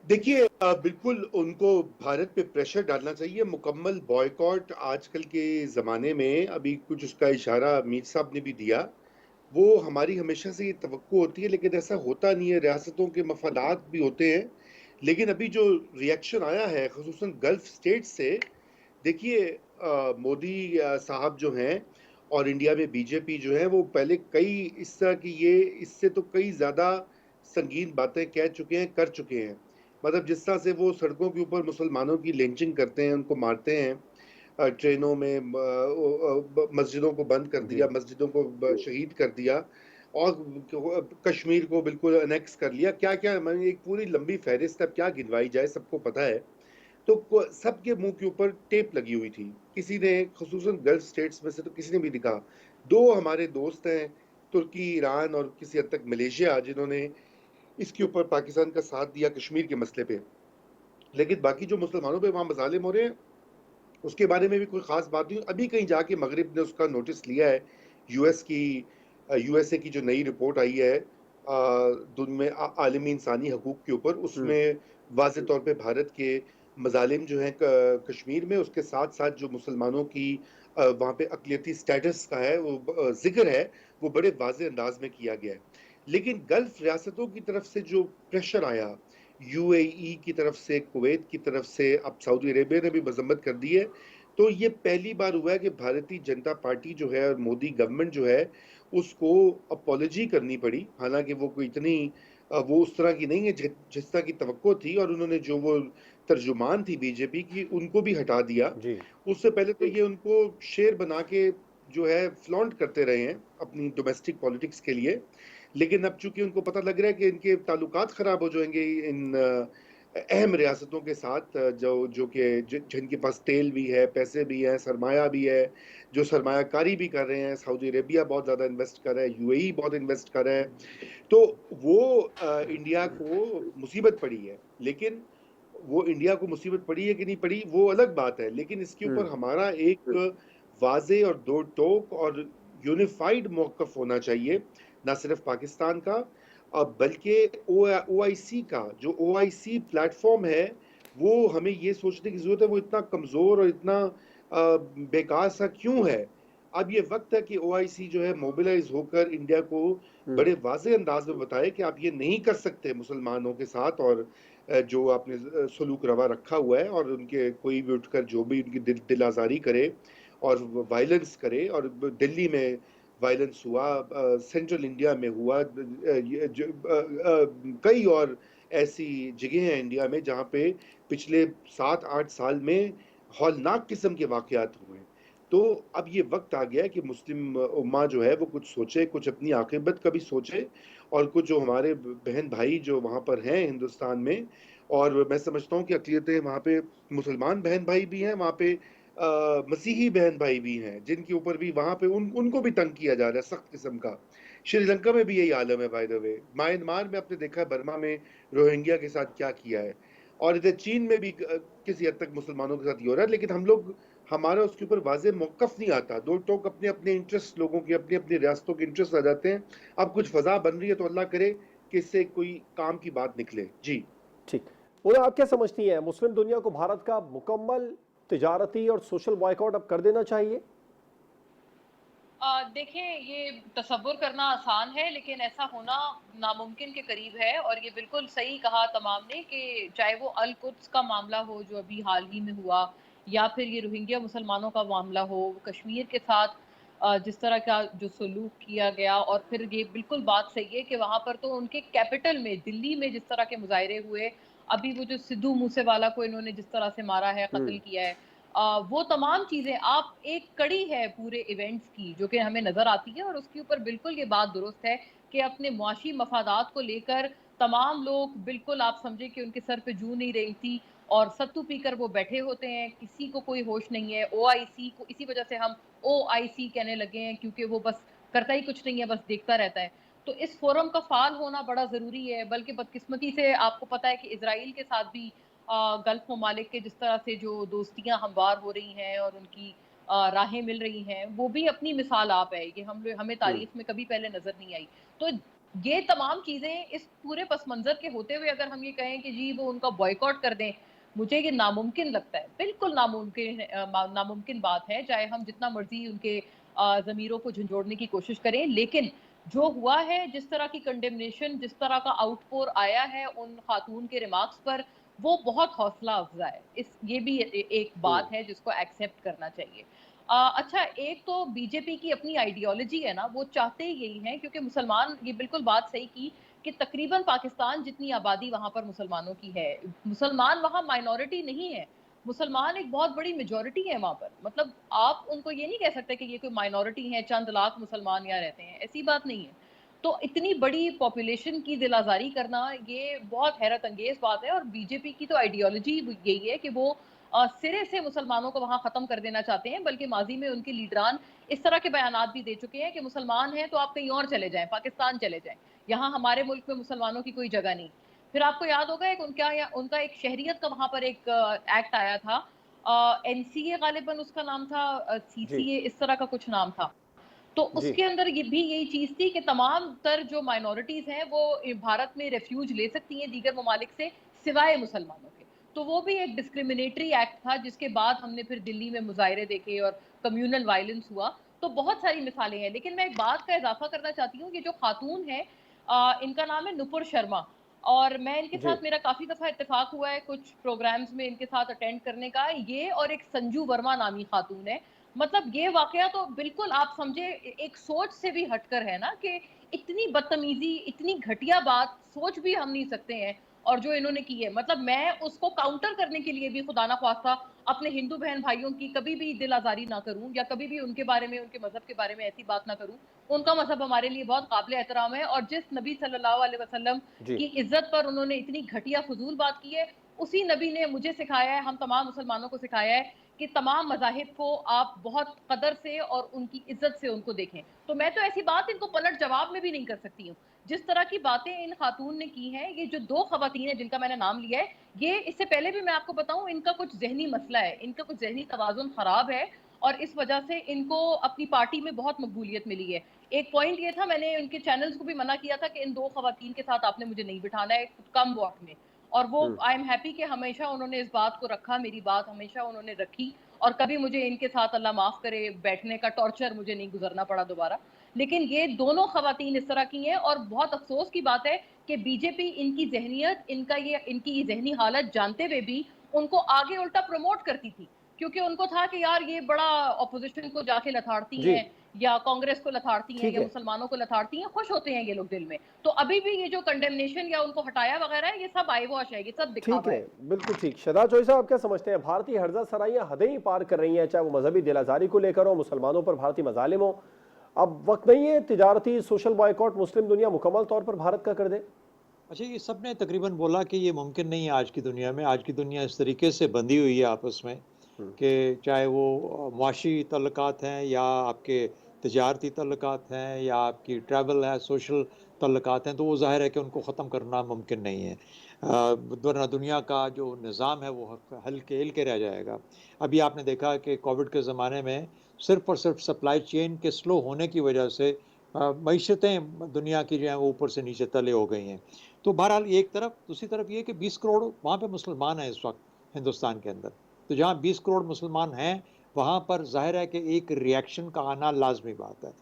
देखिए, बिल्कुल उनको भारत पे प्रेशर डालना चाहिए। मुकम्मल बॉयकॉट आजकल के ज़माने में, अभी कुछ उसका इशारा मीर साहब ने भी दिया, वो हमारी हमेशा से ये तवक्को होती है, लेकिन ऐसा होता नहीं है। रियासतों के मफादात भी होते हैं, लेकिन अभी जो रिएक्शन आया है ख़ुसूसन गल्फ़ स्टेट से, देखिए मोदी साहब जो हैं और इंडिया में बीजेपी जो है, वो पहले कई इस तरह की इससे तो कई ज़्यादा संगीन बातें कह चुके हैं, कर चुके हैं। मतलब जिस तरह से वो सड़कों के ऊपर मुसलमानों की लिंचिंग करते हैं, उनको मारते हैं, ट्रेनों में मस्जिदों को बंद कर दिया, मस्जिदों को शहीद कर दिया, और कश्मीर को बिल्कुल अनेक्स कर लिया। क्या-क्या, एक पूरी लंबी फ़हरिस्त अब क्या गिनवाई जाए, सबको पता है। तो सबके मुंह के ऊपर टेप लगी हुई थी। किसी ने, खुसूसन गल्फ स्टेट्स में से तो किसी ने भी दिखा। 2 हमारे दोस्त हैं, तुर्की, ईरान और किसी हद तक मलेशिया, जिन्होंने इसके ऊपर पाकिस्तान का साथ दिया कश्मीर के मसले पे। लेकिन बाकी जो मुसलमानों पे वहाँ मज़ालिम हो रहे हैं, उसके बारे में भी कोई ख़ास बात नहीं। अभी कहीं जाके मगरिब ने उसका नोटिस लिया है। यूएसए की जो नई रिपोर्ट आई है में आलमी इंसानी हकूक़ के ऊपर, उसमें वाज़ेह तौर पे भारत के मज़ालिम जो हैं कश्मीर में, उसके साथ-साथ जो मुसलमानों की वहाँ पे अक़लियती स्टेटस का है, वो ज़िक्र है, वो बड़े वाज़ेह अंदाज़ में किया गया है। लेकिन गल्फ़ रियासतों की तरफ से जो प्रेशर आया, यूएई की तरफ से, कुवैत की तरफ से, अब सऊदी अरेबिया ने भी मज़म्मत कर दी है, तो ये पहली बार हुआ है कि भारतीय जनता पार्टी जो है और मोदी गवर्नमेंट जो है, उसको अपॉलॉजी करनी पड़ी। हालाँकि वो कोई इतनी वो उस तरह की नहीं है जिस तरह की तवक्को थी, और उन्होंने जो वो तर्जुमान थी बीजेपी की, उनको भी हटा दिया। जी। उससे पहले तो ये उनको शेर बना के जो है फ्लॉन्ट करते रहे हैं अपनी डोमेस्टिक पॉलिटिक्स के लिए। लेकिन अब चूँकि उनको पता लग रहा है कि इनके ताल्लुकात ख़राब हो जाएँगे इन अहम रियासतों के साथ, जो कि जिनके पास तेल भी है, पैसे भी हैं, सरमाया भी है, जो सरमायाकारी भी कर रहे हैं। सऊदी अरेबिया बहुत ज़्यादा इन्वेस्ट कर रहा है, यूएई बहुत इन्वेस्ट कर रहा है। तो वो इंडिया को मुसीबत पड़ी है। लेकिन वो इंडिया को मुसीबत पड़ी है कि नहीं पड़ी, वो अलग बात है। लेकिन इसके ऊपर हमारा एक वाज़ेह और दो टोक और यूनिफाइड मौक़िफ़ होना चाहिए, ना सिर्फ पाकिस्तान का, बल्कि ओआईसी का। जो ओआईसी प्लेटफ़ॉर्म है, वो हमें ये सोचने की ज़रूरत है, वो इतना कमज़ोर और इतना बेकार सा क्यों है? अब ये वक्त है कि ओआईसी जो है मोबिलाइज होकर इंडिया को बड़े वाज़ेह अंदाज में बताए कि आप ये नहीं कर सकते मुसलमानों के साथ, और जो आपने सलूक रवा रखा हुआ है, और उनके कोई भी उठकर जो भी उनकी दिल आज़ारी करे और वायलेंस करे, और दिल्ली में वायलेंस हुआ, सेंट्रल इंडिया में हुआ, कई और ऐसी जगह हैं इंडिया में जहाँ पे पिछले 7-8 साल में हौलनाक किस्म के वाक़यात हुए हैं। तो अब ये वक्त आ गया है कि मुस्लिम उम्मा जो है वो कुछ सोचे, कुछ अपनी आखिरत का भी सोचे, और कुछ जो हमारे बहन भाई जो वहाँ पर हैं हिंदुस्तान में, और मैं समझता हूँ कि अक़लियतें वहाँ पे मुसलमान बहन भाई भी हैं, वहाँ पे मसीही बहन भाई भी हैं, जिनके ऊपर भी वहाँ पे उनको भी तंग किया जा रहा है सख्त किस्म का। श्रीलंका में भी यही आलम है, बाय द वे। म्यांमार में आपने देखा है, बर्मा में रोहिंग्या के साथ क्या किया है, और इधर चीन में भी किसी हद तक मुसलमानों के साथ ये हो रहा है, लेकिन हमारा उसके ऊपर वाज़ेह मौक़िफ़ नहीं आता। दो टोक अपने इंटरेस्ट, लोगों के अपनी रियासतों के इंटरेस्ट आ जाते हैं। अब कुछ फ़ज़ा बन रही है तो अल्लाह करे कि इससे कोई काम की बात निकले। जी ठीक। उन्हें आप क्या समझती हैं, मुस्लिम दुनिया को भारत का मुकम्मल तिजारती और सोशल बॉयकॉट अब कर देना चाहिए? देखें, ये तसव्वुर करना आसान है, लेकिन ऐसा होना नामुमकिन के करीब है। और ये बिल्कुल सही कहा तमाम ने कि चाहे वो अल कुद्स का मामला हो जो अभी हाल ही में हुआ, या फिर ये रोहिंग्या मुसलमानों का मामला हो, कश्मीर के साथ जिस तरह का जो सलूक किया गया, और फिर ये बिल्कुल बात सही है कि वहाँ पर तो उनके कैपिटल में, दिल्ली में जिस तरह के मुजाहरे हुए, अभी वो जो सिद्धू मूसेवाला को इन्होंने जिस तरह से मारा है, कत्ल किया है, वो तमाम चीज़ें आप एक कड़ी है पूरे इवेंट्स की जो कि हमें नज़र आती है, और उसके ऊपर बिल्कुल ये बात दुरुस्त है कि अपने मुआशी मफादात को लेकर तमाम लोग, बिल्कुल आप समझे कि उनके सर पे जूं नहीं रही थी और सत्तू पीकर वो बैठे होते हैं, किसी को कोई होश नहीं है। ओआईसी को इसी वजह से हम ओआईसी कहने लगे हैं, क्योंकि वो बस करता ही कुछ नहीं है, बस देखता रहता है। तो इस फोरम का फाल होना बड़ा ज़रूरी है, बल्कि बदकिस्मती से आपको पता है कि इसराइल के साथ भी गल्फ ममालिक के जिस तरह से जो दोस्तियां हमवार हो रही हैं और उनकी राहें मिल रही हैं, वो भी अपनी मिसाल आप है। ये हमें तारीख में कभी पहले नजर नहीं आई। तो ये तमाम चीजें इस पूरे पस मंजर के होते हुए अगर हम ये कहें कि जी वो उनका बॉयकॉट कर दें, मुझे ये नामुमकिन लगता है। बिल्कुल नामुमकिन नामुमकिन बात है, चाहे हम जितना मर्जी उनके ज़मीरों को झंझोड़ने की कोशिश करें। लेकिन जो हुआ है, जिस तरह की कंडेमनेशन, जिस तरह का आउटपोर आया है उन खातून के रिमार्क्स पर, वो बहुत हौसला अफ़ज़ा है। ये भी एक बात है जिसको एक्सेप्ट करना चाहिए। अच्छा, एक तो बीजेपी की अपनी आइडियोलॉजी है ना, वो चाहते ही यही हैं, क्योंकि मुसलमान, ये बिल्कुल बात सही की कि तकरीबन पाकिस्तान जितनी आबादी वहाँ पर मुसलमानों की है, मुसलमान वहाँ माइनॉरिटी नहीं है। मुसलमान एक बहुत बड़ी मेजॉरिटी है वहाँ पर। मतलब आप उनको ये नहीं कह सकते कि ये कोई माइनॉरिटी है, चंद लाख मुसलमान यहाँ रहते हैं, ऐसी बात नहीं है। तो इतनी बड़ी पॉपुलेशन की दिल आज़ारी करना, ये बहुत हैरत अंगेज़ बात है। और बीजेपी की तो आइडियोलॉजी यही है कि वो सिरे से मुसलमानों को वहाँ ख़त्म कर देना चाहते हैं। बल्कि माज़ी में उनके लीडरान इस तरह के बयानात भी दे चुके हैं कि मुसलमान हैं तो आप कहीं और चले जाएँ, पाकिस्तान चले जाएँ, यहाँ हमारे मुल्क में मुसलमानों की कोई जगह नहीं। फिर आपको याद होगा उनका एक शहरियत का वहाँ पर एक एक्ट आया था, एनसीए गालिबन उसका नाम था, जी। सीसीए इस तरह का कुछ नाम था। तो जी। उसके अंदर ये भी यही चीज़ थी कि तमाम तर जो माइनॉरिटीज़ हैं वो भारत में रेफ्यूज ले सकती हैं दीगर ममालिक से, सिवाय मुसलमानों के। तो वो भी एक डिस्क्रिमिनेटरी एक्ट था, जिसके बाद हमने फिर दिल्ली में मुज़ाहरे देखे और कम्युनल वायलेंस हुआ। तो बहुत सारी मिसालें हैं। लेकिन मैं एक बात का इज़ाफ़ा करना चाहती हूँ, ये जो खातून है, इनका नाम है नुपुर शर्मा, और मैं इनके जी। साथ, मेरा काफ़ी दफ़ा इत्तेफ़ाक हुआ है कुछ प्रोग्राम्स में इनके साथ अटेंड करने का। ये और एक संजू वर्मा नामी खातून है। मतलब ये वाक़या तो बिल्कुल आप समझे एक सोच से भी हटकर है ना, कि इतनी बदतमीज़ी, इतनी घटिया बात सोच भी हम नहीं सकते हैं। और जो इन्होंने की है, मतलब मैं उसको काउंटर करने के लिए भी खुदा ना ख़्वास्ता अपने हिंदू बहन भाइयों की कभी भी दिल आज़ारी ना करूँ, या कभी भी उनके बारे में, उनके मज़हब के बारे में ऐसी बात ना करूँ। उनका मज़हब हमारे लिए बहुत काबिल एहतराम है, और जिस नबी सल्लल्लाहु अलैहि वसल्लम जी। की इज़्ज़त पर उन्होंने इतनी घटिया फ़ुज़ूल बात की है, उसी नबी ने मुझे सिखाया है, हम तमाम मुसलमानों को सिखाया है कि तमाम मज़ाहिब को आप बहुत कदर से और उनकी इज़्ज़त से उनको देखें। तो मैं तो ऐसी बात इनको पलट जवाब में भी नहीं कर सकती हूँ। जिस तरह की बातें इन खातून ने की हैं, ये जो 2 ख़वातीन हैं जिनका मैंने नाम लिया है, ये, इससे पहले भी मैं आपको बताऊँ, इनका कुछ ज़हनी मसला है, इनका कुछ ज़हनी तवाज़ुन ख़राब है, और इस वजह से इनको अपनी पार्टी में बहुत मकबूलियत मिली है। एक पॉइंट ये था, मैंने उनके चैनल्स को भी मना किया था कि इन 2 ख़वातीन के साथ आपने मुझे नहीं बिठाना है कम वक़्त में। और वो, आई एम हैप्पी कि हमेशा उन्होंने इस बात को रखा, मेरी बात हमेशा उन्होंने रखी, और कभी मुझे इनके साथ अल्लाह माफ़ करे बैठने का टॉर्चर मुझे नहीं गुजरना पड़ा दोबारा। लेकिन ये दोनों ख़वातीन इस तरह की हैं और बहुत अफ़सोस की बात है कि बीजेपी इनकी ज़हनियत, इनकी ये ज़हनी हालत जानते हुए भी उनको आगे उल्टा प्रमोट करती थी। क्योंकि उनको था कि यार ये बड़ा ऑपोज़िशन को जाके लथाड़ती जी, हैं या कांग्रेस को लथाड़ती हैं ठीक या है। मुसलमानों को लथाड़ती हैं, खुश होते हैं ये लोग दिल में। तो अभी भी ये जो कंडेमनेशन या उनको हटाया वगैरह है, ये सब आई वॉश है, ये सब ठीक दिखावा है, है। बिल्कुल ठीक। शहनाज चौधरी साहब, आप क्या समझते हैं, भारतीय हर्जा सराइयाँ हदें ही पार कर रही हैं, चाहे वो मजहबी दिलाजारी को लेकर हो, मुसलमानों पर भारतीय मजालिम हो। अब वक्त नहीं है तिजारती सोशल बॉयकॉट मुस्लिम दुनिया मुकम्मल तौर पर भारत का कर दे? अच्छा, ये सबने तकरीबन बोला कि ये मुमकिन नहीं है आज की दुनिया में। आज की दुनिया इस तरीके से बंधी हुई है आपस में हम्म, कि चाहे वो मुआशी तल्लुकात हैं या आपके तजारती तल्लुकात हैं या आपकी ट्रैवल है, सोशल तल्लुकात हैं, तो वो ज़ाहिर है कि उनको ख़त्म करना मुमकिन नहीं है। वरना दुनिया का जो निज़ाम है वो हल्के हिल के रह जाएगा। अभी आपने देखा कि कोविड के ज़माने में सिर्फ़ और सिर्फ सप्लाई चेन के स्लो होने की वजह से मईशतें दुनिया की जो हैं वो ऊपर से नीचे तले हो गई हैं। तो बहरहाल ये एक तरफ, दूसरी तरफ ये कि 20 करोड़ वहाँ पे मुसलमान हैं इस वक्त हिंदुस्तान के अंदर। तो जहाँ 20 करोड़ मुसलमान हैं, वहाँ पर ज़ाहिर है कि एक रिएक्शन का आना लाज़मी बात है।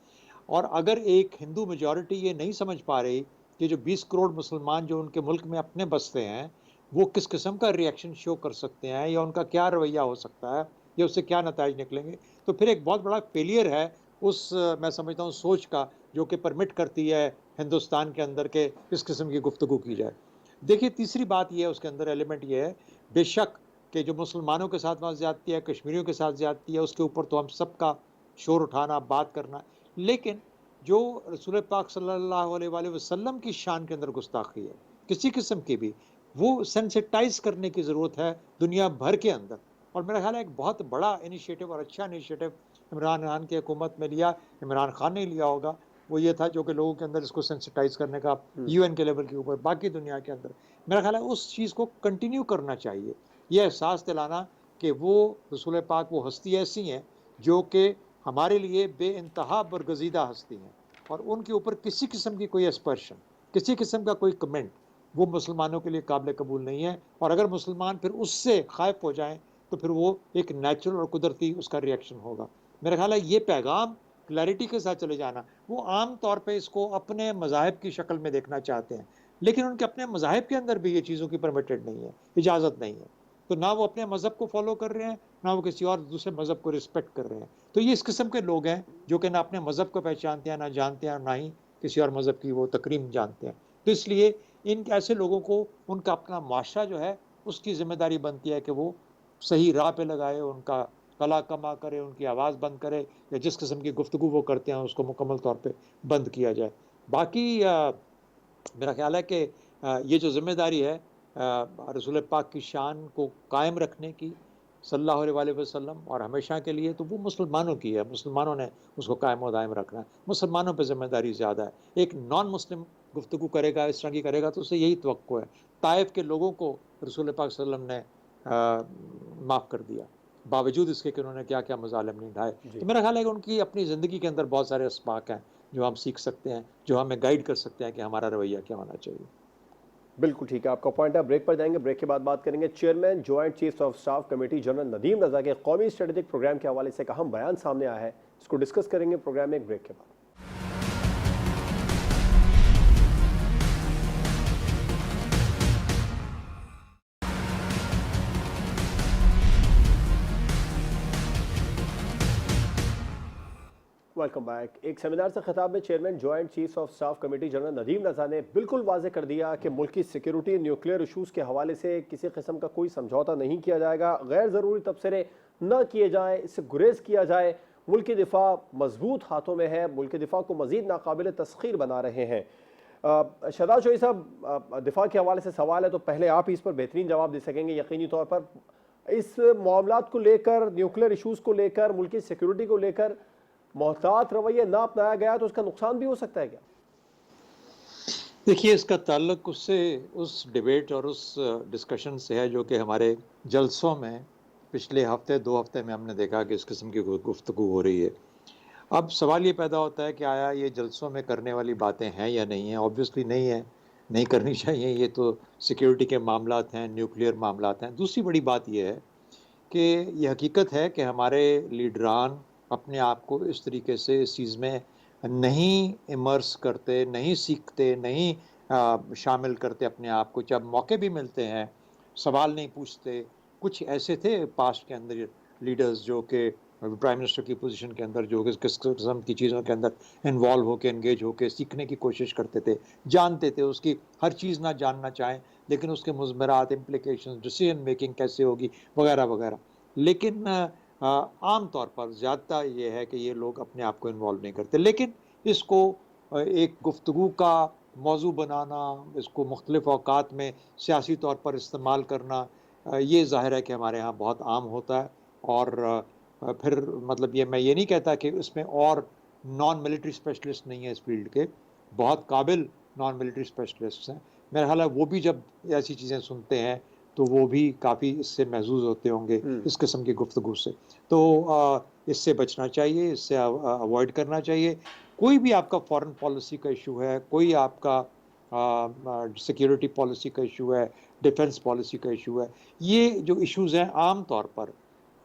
और अगर एक हिंदू मेजॉरिटी ये नहीं समझ पा रही कि जो 20 करोड़ मुसलमान जो उनके मुल्क में अपने बसते हैं, वो किस किस्म का रिएक्शन शो कर सकते हैं या उनका क्या रवैया हो सकता है या उससे क्या नताइज निकलेंगे, तो फिर एक बहुत बड़ा फेलियर है उस मैं समझता हूँ सोच का, जो कि परमिट करती है हिंदुस्तान के अंदर के इस किस्म की गुफ्तगू की जाए। देखिए, तीसरी बात ये है, उसके अंदर एलिमेंट ये है, बेशक कि जो मुसलमानों के साथ वहाँ ज़्यादती है, कश्मीरियों के साथ ज़्यादती है, उसके ऊपर तो हम सबका शोर उठाना, बात करना। लेकिन जो रसूल पाक सल्लल्लाहु अलैहि वसल्लम की शान के अंदर गुस्ताखी है, किसी किस्म की भी, वो सेंसिटाइज़ करने की ज़रूरत है दुनिया भर के अंदर। और मेरा ख़्याल है एक बहुत बड़ा इनिशिएटिव और अच्छा इनिशिएटिव इमरान खान की हुकूमत में लिया, इमरान खान ने लिया होगा। वो ये था जो कि लोगों के अंदर इसको सेंसिटाइज़ करने का हम्म, यूएन के लेवल के ऊपर, बाकी दुनिया के अंदर। मेरा ख़्याल है उस चीज़ को कंटिन्यू करना चाहिए। ये एहसास दिलाना कि वो रसूल पाक वो हस्ती ऐसी हैं जो कि हमारे लिए बेइंतहा बरगज़ीदा हस्ती हैं और उनके ऊपर किसी किस्म की कोई एस्पर्शन, किसी किस्म का कोई कमेंट वो मुसलमानों के लिए काबिल कबूल नहीं है। और अगर मुसलमान फिर उससे ख़ाइफ़ हो जाएँ, तो फिर वो एक नेचुरल और कुदरती उसका रिएक्शन होगा। मेरा ख़्याल है ये पैगाम क्लैरिटी के साथ चले जाना। वो आम तौर पे इसको अपने मज़ाहिब की शक्ल में देखना चाहते हैं, लेकिन उनके अपने मज़ाहिब के अंदर भी ये चीज़ों की परमिटेड नहीं है, इजाज़त नहीं है। तो ना वो अपने मज़हब को फ़ॉलो कर रहे हैं, ना वो किसी और दूसरे मज़हब को रिस्पेक्ट कर रहे हैं। तो ये इस किस्म के लोग हैं जो कि ना अपने मज़हब को पहचानते हैं, ना जानते हैं, ना ही किसी और मज़हब की वो तकरीम जानते हैं। तो इसलिए इन ऐसे लोगों को उनका अपना मुआशरा जो है, उसकी ज़िम्मेदारी बनती है कि वो सही राह पे लगाए, उनका कला कमा करे, उनकी आवाज़ बंद करे या जिस किस्म की गुफ्तगू वो करते हैं उसको मुकम्मल तौर पे बंद किया जाए। बाकी मेरा ख़्याल है कि ये जो ज़िम्मेदारी है रसूल पाक की शान को कायम रखने की सल्लल्लाहु अलैहि वसल्लम और हमेशा के लिए, तो वो मुसलमानों की है। मुसलमानों ने उसको कायम व दायम रखना है। मुसलमानों पे ज़िम्मेदारी ज़्यादा है। एक नॉन मुस्लिम गुफ्तगू करेगा, इस तरह की करेगा, तो उससे यही तवक्को है। ताइफ के लोगों को रसूल पाक सल्लल्लाहु अलैहि वसल्लम ने माफ़ कर दिया, बावजूद इसके कि उन्होंने क्या-क्या मज़ालिम नहीं ढाए। जी, तो मेरा ख़्याल है कि उनकी अपनी ज़िंदगी के अंदर बहुत सारे असबाक हैं, जो हम सीख सकते हैं, जो हमें गाइड कर सकते हैं कि हमारा रवैया क्या होना चाहिए। बिल्कुल ठीक है, आपका पॉइंट है। ब्रेक पर जाएंगे, ब्रेक के बाद बात करेंगे chairman joint chiefs of staff committee general Nadeem Raza के कौमी स्ट्रेटेजिक प्रोग्राम के हवाले से एक अहम बयान सामने आया है। इसको डिस्कस करेंगे प्रोग्राम में एक ब्रेक के बाद। Welcome back. एक सेमिनार से खिताब में chairman joint chiefs of staff committee general Nadeem Raza ने बिल्कुल वाजे कर दिया कि मुल्क की सिक्योरिटी न्यूक्लियर इशूज़ के हवाले से किसी किस्म का कोई समझौता नहीं किया जाएगा, गैर ज़रूरी तबसरे न किए जाएँ, इससे गुरेज किया जाए। मुल्क की दिफा मजबूत हाथों में है, मुल्क की दिफा को मज़ीद नाकाबिल तस्खीर बना रहे हैं। शहनाज चौधरी साहब, दिफा के हवाले से सवाल है, तो पहले आप इस पर बेहतरीन जवाब दे सकेंगे यकीनी तौर पर। इस मामलात को लेकर, न्यूक्लियर इशूज़ को लेकर, मुल्क की सिक्योरिटी को लेकर मोहतात रवैया ना अपनाया गया तो उसका नुकसान भी हो सकता है क्या? देखिए, इसका ताल्लुक उससे, उस डिबेट और उस डिस्कशन से है जो कि हमारे जलसों में पिछले हफ्ते 2 हफ्ते में हमने देखा कि इस किस्म की गुफ्तगू हो रही है। अब सवाल ये पैदा होता है कि आया ये जलसों में करने वाली बातें हैं या नहीं हैं? ऑब्वियसली नहीं है, नहीं करनी चाहिए। ये तो सिक्योरिटी के मामलात हैं, न्यूक्लियर मामलात हैं। दूसरी बड़ी बात ये है कि ये हकीकत है कि हमारे लीडरान अपने आप को इस तरीके से इस चीज़ में नहीं इमर्स करते, नहीं सीखते, नहीं शामिल करते अपने आप को। जब मौके भी मिलते हैं, सवाल नहीं पूछते। कुछ ऐसे थे पास्ट के अंदर लीडर्स जो कि प्राइम मिनिस्टर की पोजीशन के अंदर जो किस किस किस्म की चीज़ों के अंदर इन्वॉल्व होके, एंगेज होके सीखने की कोशिश करते थे, जानते थे, उसकी हर चीज़ ना जानना चाहें, लेकिन उसके मुज़मरात, इम्प्लिकेशंस, डिसीजन मेकिंग कैसे होगी, वगैरह वगैरह। लेकिन आम तौर पर ज़्यादा ये है कि ये लोग अपने आप को इन्वॉल्व नहीं करते। लेकिन इसको एक गुफ्तगू का मौजू बनाना, इसको मुख्तलिफ़ औकात में सियासी तौर पर इस्तेमाल करना, ये ज़ाहिर है कि हमारे यहाँ बहुत आम होता है। और फिर मतलब ये मैं ये नहीं कहता कि इसमें और नॉन मिलिट्री स्पेशलिस्ट नहीं है इस फील्ड के, बहुत काबिल नॉन मिलिट्री स्पेशलिस्ट्स हैं। मेरा ख्याल है वो भी जब ऐसी चीज़ें सुनते हैं तो वो भी काफ़ी इससे महज़ूज़ होते होंगे इस किस्म की गुफ्तगू से। तो इससे बचना चाहिए, इससे अवॉइड करना चाहिए। कोई भी आपका फॉरेन पॉलिसी का इशू है, कोई आपका सिक्योरिटी पॉलिसी का इशू है, डिफेंस पॉलिसी का इशू है, ये जो इश्यूज़ हैं आम तौर पर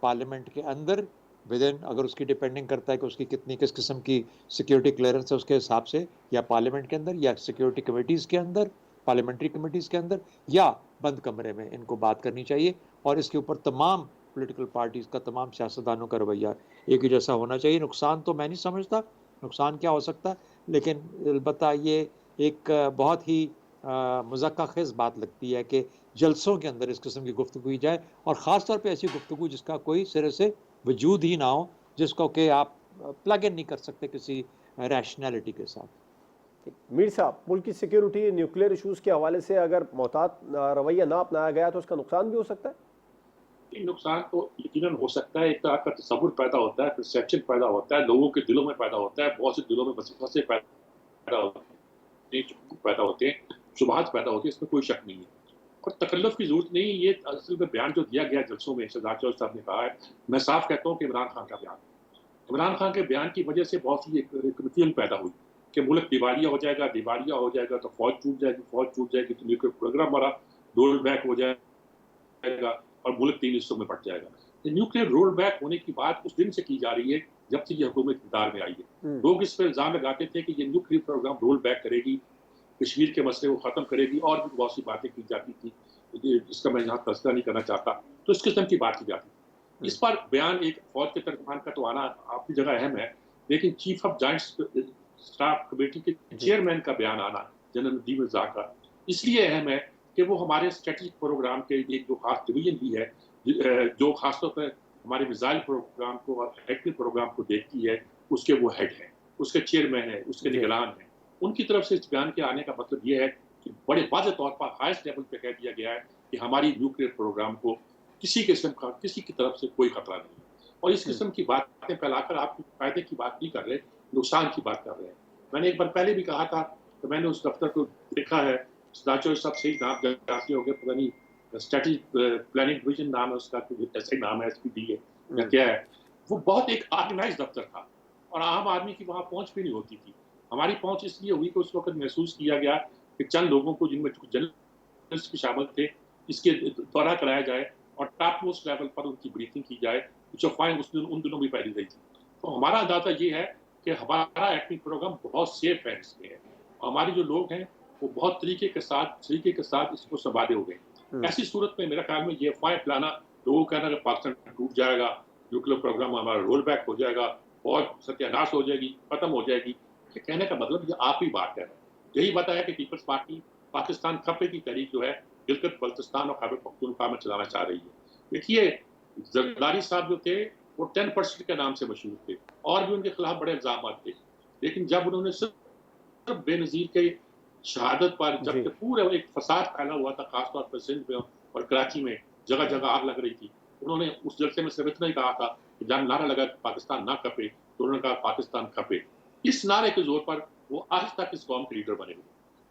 पार्लियामेंट के अंदर विदिन, अगर उसकी डिपेंडिंग करता है कि उसकी कितनी किस किस्म की सिक्योरिटी क्लियरेंस है उसके हिसाब से, या पार्लियामेंट के अंदर या सिक्योरिटी कमिटीज़ के अंदर, पार्लियामेंट्री कमिटीज़ के अंदर, या बंद कमरे में इनको बात करनी चाहिए। और इसके ऊपर तमाम पॉलिटिकल पार्टीज़ का, तमाम सियासतदानों का रवैया एक ही जैसा होना चाहिए। नुकसान तो मैं नहीं समझता, नुकसान क्या हो सकता है, लेकिन अलबत्ता ये एक बहुत ही मज़क्क़ा ख़ेज़ बात लगती है कि जलसों के अंदर इस किस्म की गुफ्तगू की जाए, और ख़ास तौर पे ऐसी गुफ्तगू जिसका कोई सिरे से वजूद ही ना हो, जिसको कि आप प्लग इन नहीं कर सकते किसी रैशनैलिटी के साथ। मीर साहब, मुल्क की सिक्योरिटी, न्यूक्लियर इशूज़ के हवाले से अगर मोहतात रवैया ना अपनाया गया तो उसका नुकसान भी हो सकता है? नुकसान तो यकीनन हो सकता है। एक तो आपका तसव्वुर पैदा होता है, परसेप्शन पैदा होता है, लोगों के दिलों में पैदा होता है, बहुत से दिलों में वसवसे पैदा होते हैं, शुकूक पैदा होते हैं, शुबहात पैदा होती है, इसमें कोई शक नहीं है। और तकल्लुफ़ की ज़रूरत नहीं, ये असल में बयान जो दिया गया जलसों में, शहजाद चौधरी साहब ने कहा है, मैं साफ कहता हूँ कि इमरान खान का बयान। इमरान खान के बयान की वजह से बहुत सी एक कन्फ्यूजन पैदा हुई कि मुल्क दिवालिया हो जाएगा, दिवालिया हो जाएगा तो फ़ौज छूट जाएगी, फ़ौज छूट जाएगी तो न्यूक्लियर प्रोग्राम हमारा रोल बैक हो जाएगा और मुल्क 3 हिस्सों में बँट जाएगा। तो न्यूक्लियर रोल बैक होने की बात उस दिन से की जा रही है जब से ये हुकूमत इक़्तिदार में आई है। लोग इस पे इल्ज़ाम लगाते थे कि ये न्यूक्लियर प्रोग्राम रोल बैक करेगी, कश्मीर के मसले को ख़त्म करेगी, और भी बहुत सी बातें की जाती थी, जिसका मैं यहाँ तज़किरा नहीं करना चाहता। तो इस किस्म की बात की जाती थी। इस पर बयान एक फ़ौज के तर्जुमान का तो आना अपनी जगह अहम है, लेकिन chief of joint staff committee के चेयरमैन का बयान आना, जनरल नदीम रज़ा का, इसलिए अहम है कि वो हमारे स्ट्रेटेजिक प्रोग्राम के एक जो खास डिवीजन भी है, जो खासतौर पर हमारे मिसाइल प्रोग्राम को और टेक्निकल प्रोग्राम को देखती है, उसके वो हेड है, उसके चेयरमैन है, उसके निगरान है। उनकी तरफ से इस बयान के आने का मतलब ये है कि बड़े वाज़ेह तौर पर हाईएस्ट लेवल पे कह दिया गया है कि हमारी न्यूक्लियर प्रोग्राम को किसी किस्म का, किसी की तरफ से कोई खतरा नहीं है। और इस किस्म की बातें फैलाकर आप फायदे की बात नहीं कर रहे, नुकसान की बात कर रहे हैं। मैंने एक बार पहले भी कहा था कि मैंने उस दफ्तर को देखा है, सदाचो सब सही नाम जानते होंगे, पता नहीं स्ट्रेटेजिक प्लानिंग डिवीजन नाम है उसका, ऐसा ही नाम है, एसपीडी है या क्या है। वो बहुत एक ऑर्गेनाइज दफ्तर था और आम आदमी की वहाँ पहुँच भी नहीं होती थी। हमारी पहुँच इसलिए हुई कि उस वक्त महसूस किया गया कि चंद लोगों को, जिनमें जर्नलिस्ट भी शामिल थे, इसके दौरा कराया जाए और टॉप मोस्ट लेवल पर उनकी ब्रीफिंग की जाए। कुछ अफवाहें उन दिनों भी फैली रही थी। तो हमारा अंदाजा ये है कि हमारा एटमी प्रोग्राम बहुत सेफ है इसमें है। हमारे जो लोग हैं वो बहुत तरीके के साथ इसको संभाले हुए हैं। ऐसी सूरत में मेरा ख्याल में ये अफवाहें फैलाना, लोगों का कहना कि पाकिस्तान टूट जाएगा, न्यूक्लियर प्रोग्राम हमारा रोल बैक हो जाएगा और सत्यानाश हो जाएगी, खत्म हो जाएगी, ये कहने का मतलब ये आप ही बात कर रहे हैं। यही बताया कि पीपल्स पार्टी पाकिस्तान खपे की तहरीक जो है गिलगित बल्तिस्तान और खैबर पख्तूनख्वा में चलाना चाह रही है। देखिए, जरदारी साहब जो थे वो 10% के नाम से मशहूर थे और भी उनके खिलाफ बड़े इल्जाम थे, लेकिन जब उन्होंने सिर्फ बेनज़ीर के शहादत पर, जबकि पूरा एक फसाद फैला हुआ था, खासतौर पर सिंध में और कराची में जगह जगह आग लग रही थी, उन्होंने उस जलसे में सिर्फ इतना ही कहा था कि जब नारा लगा कि पाकिस्तान ना खपे, तो उन्होंने कहा पाकिस्तान खपे। इस नारे के जोर पर वो आज तक इस कौम के लीडर बने हुए।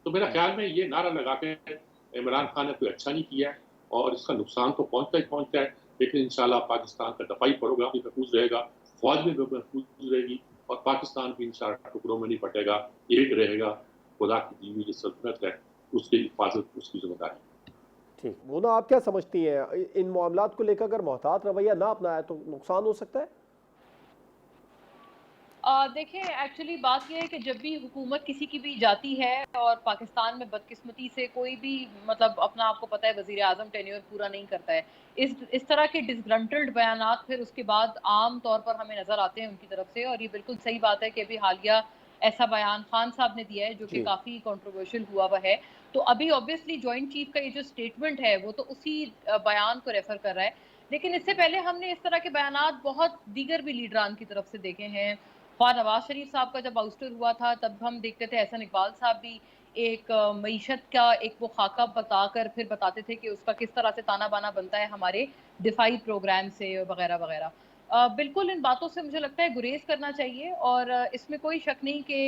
तो मेरा ख्याल में ये नारा लगा के इमरान खान ने कोई अच्छा नहीं किया है और इसका नुकसान तो पहुंचता ही पहुंचता है, लेकिन इंशाल्लाह पाकिस्तान का दफाई प्रोग्राम भी महफूज रहेगा, फौज भी महफूज रहेगी और पाकिस्तान भी इंशाल्लाह टुकड़ों में नहीं फटेगा, एक रहेगा। खुदा की दी हुई जो सल्तनत है उसकी हिफाजत उसकी जिम्मेदारी। ठीक, मोना आप क्या समझती हैं इन मामलात को लेकर अगर मोहतात रवैया ना अपनाया तो नुकसान हो सकता है? देखिए एक्चुअली बात ये है कि जब भी हुकूमत किसी की भी जाती है और पाकिस्तान में बदकिस्मती से कोई भी मतलब अपना आपको पता है वज़ीर आज़म टेन्योर पूरा नहीं करता है। इस तरह के डिसग्रंटल्ड बयानात फिर उसके बाद आम तौर पर हमें नज़र आते हैं उनकी तरफ से और ये बिल्कुल सही बात है कि अभी हालिया ऐसा बयान खान साहब ने दिया है जो कि जी। काफ़ी कंट्रोवर्शियल हुआ हुआ है। तो अभी ऑब्वियसली जॉइंट चीफ का ये जो स्टेटमेंट है वो तो उसी बयान को रेफ़र कर रहा है। लेकिन इससे पहले हमने इस तरह के बयानात बहुत दीगर भी लीडरान की तरफ से देखे हैं। ख्वाह नवाज शरीफ साहब का जब आउस्टर हुआ था तब हम देखते थे एहसन इकबाल साहब भी एक मईशत का एक वो खाका बताकर फिर बताते थे कि उसका किस तरह से ताना बाना बनता है हमारे दिफाई प्रोग्राम से वगैरह वगैरह। बिल्कुल इन बातों से मुझे लगता है गुरेज करना चाहिए और इसमें कोई शक नहीं कि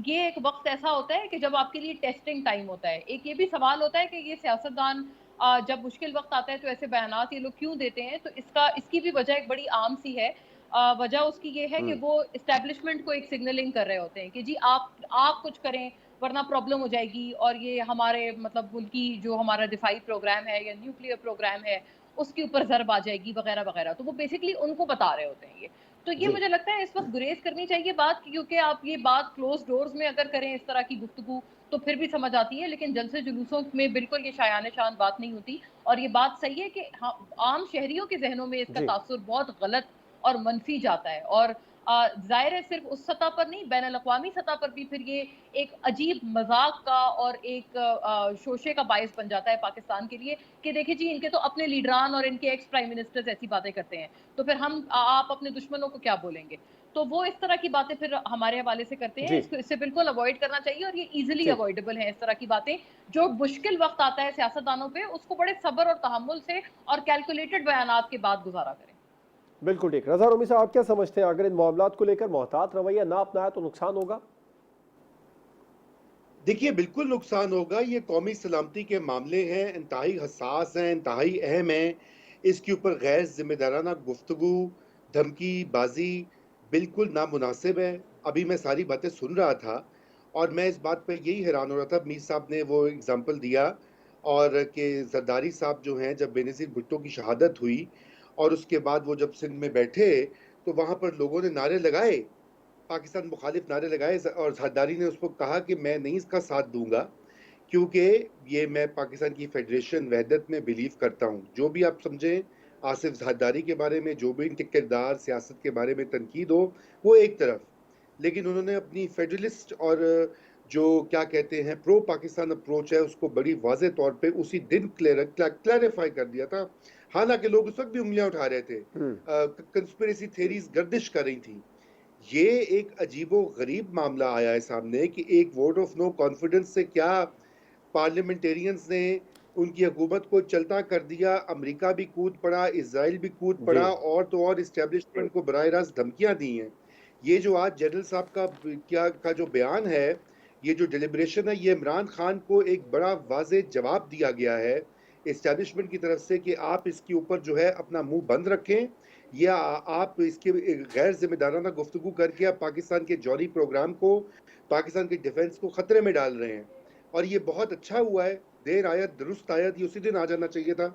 ये एक वक्त ऐसा होता है कि जब आपके लिए टेस्टिंग टाइम होता है। एक ये भी सवाल होता है कि ये सियासतदान जब मुश्किल वक्त आता है तो ऐसे बयानात ये लोग क्यों देते हैं, तो इसकी भी वजह एक बड़ी आम सी है। वजह उसकी ये है कि हम्म। वो एस्टेब्लिशमेंट को एक सिग्नलिंग कर रहे होते हैं कि जी आप कुछ करें वरना प्रॉब्लम हो जाएगी और ये हमारे मतलब उनकी जो हमारा दिफाई प्रोग्राम है या न्यूक्लियर प्रोग्राम है उसके ऊपर ज़रब आ जाएगी वगैरह वगैरह। तो वो बेसिकली उनको बता रहे होते हैं ये। तो ये जी। मुझे लगता है इस वक्त गुरेज करनी चाहिए बात, क्योंकि आप ये बात क्लोज डोर्स में अगर करें इस तरह की गुफ्तगू तो फिर भी समझ आती है, लेकिन जलसे जुलूसों में बिल्कुल ये शायान शान बात नहीं होती। और ये बात सही है कि हाँ, आम शहरियों के जहनों में इसका जी। तासुर बहुत गलत और मनफी जाता है और ज़ाहिर है सिर्फ उस सतह पर नहीं, बैनुल-अक़वामी सतह पर भी फिर ये एक अजीब मज़ाक का और एक शोशे का बायस बन जाता है पाकिस्तान के लिए कि देखिए जी इनके तो अपने लीडरान और इनके एक्स प्राइम मिनिस्टर्स ऐसी बातें करते हैं, तो फिर हम आप अपने दुश्मनों को क्या बोलेंगे? तो वो इस तरह की बातें फिर हमारे हवाले से करते हैं, जी। इसको इससे बिल्कुल अवॉइड करना चाहिए और ये ईज़िली ठीक। अवॉइडेबल है इस तरह की बातें। जो मुश्किल वक़्त आता है सियासतदानों पे, उसको बड़े सब्र और तहम्मुल से और कैलकुलेटेड बयानात के बाद गुज़ारा करें। बिल्कुल ठीक। रज़ा रूमी साहब आप क्या समझते हैं अगर इन मामलात को लेकर मोहतात रवैया ना अपनाया तो नुकसान होगा? देखिए, बिल्कुल नुकसान होगा। ये कौमी सलामती के मामले हैं, इंतहाई हसास हैं, इंतहाई अहम हैं। इसके ऊपर गैर ज़िम्मेदाराना गुफ्तगू, धमकीबाज़ी बिल्कुल नामुनासिब है। अभी मैं सारी बातें सुन रहा था और मैं इस बात पे यही हैरान हो रहा था, मीर साहब ने वो एग्ज़ाम्पल दिया और कि ज़रदारी साहब जो हैं, जब बेनज़ीर भुट्टो की शहादत हुई और उसके बाद वो जब सिंध में बैठे, तो वहाँ पर लोगों ने नारे लगाए, पाकिस्तान मुखालिफ नारे लगाए और ज़रदारी ने उसको कहा कि मैं नहीं इसका साथ दूँगा, क्योंकि ये मैं पाकिस्तान की फेडरेशन वहदत में बिलीव करता हूँ। जो भी आप समझें आसिफ ज़रदारी के बारे में, जो भी इनके किरदार, सियासत के बारे में तनकीद हो, वो एक तरफ। लेकिन उन्होंने अपनी फेडरलिस्ट और जो क्या कहते हैं प्रो पाकिस्तान अप्रोच है, उसको बड़ी वाज़ेह तौर पे उसी दिन क्लैरिफ़ाई कर दिया था। हालाँकि लोग उस वक़्त भी उँगलियाँ उठा रहे थे। कंस्पिरेसी थ्योरीज़ गर्दिश कर रही थी। ये एक अजीबो-गरीब मामला आया है सामने कि एक वोट ऑफ नो कॉन्फिडेंस से क्या पार्लियामेंटेरियंस ने उनकी हुकूमत को चलता कर दिया, अमेरिका भी कूद पड़ा, इज़राइल भी कूद जी। पड़ा और तो और एस्टेब्लिशमेंट को बराह रास्त धमकियाँ दी हैं। ये जो आज जनरल साहब का जो बयान है, ये जो डिलिब्रेशन है, ये इमरान खान को एक बड़ा वाज़ेह जवाब दिया गया है एस्टेब्लिशमेंट की तरफ से कि आप इसके ऊपर जो है अपना मुँह बंद रखें या आप इसके गैर ज़िम्मेदाराना गुफ्तगू करके आप पाकिस्तान के जौहरी प्रोग्राम को, पाकिस्तान के डिफेंस को खतरे में डाल रहे हैं। और ये बहुत अच्छा हुआ है, देर आयत दुरुस्त आयत, ये उसी दिन आ जाना चाहिए था।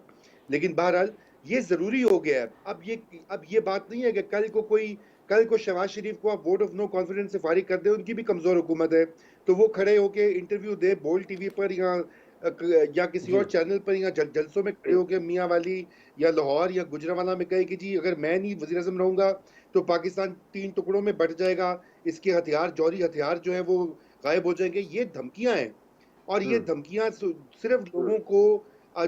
लेकिन बहरहाल ये ज़रूरी हो गया है। अब ये बात नहीं है कि कल को शहबाज शरीफ को आप वोट ऑफ नो कॉन्फिडेंस से फारिग कर दें, उनकी भी कमज़ोर हुकूमत है, तो वो खड़े होके इंटरव्यू दें बोल्ड टीवी पर या किसी जी। और चैनल पर या जलसों में खड़े होके मियाँ वाली या लाहौर या गुजरांवाला में कहे कि जी अगर मैं नहीं वज़ीर-ए-आज़म रहूँगा, तो पाकिस्तान 3 टुकड़ों में बँट जाएगा, इसके हथियार, जौहरी हथियार जो हैं वो गायब हो जाएँगे। ये धमकियाँ हैं और ये धमकियाँ सिर्फ़ लोगों को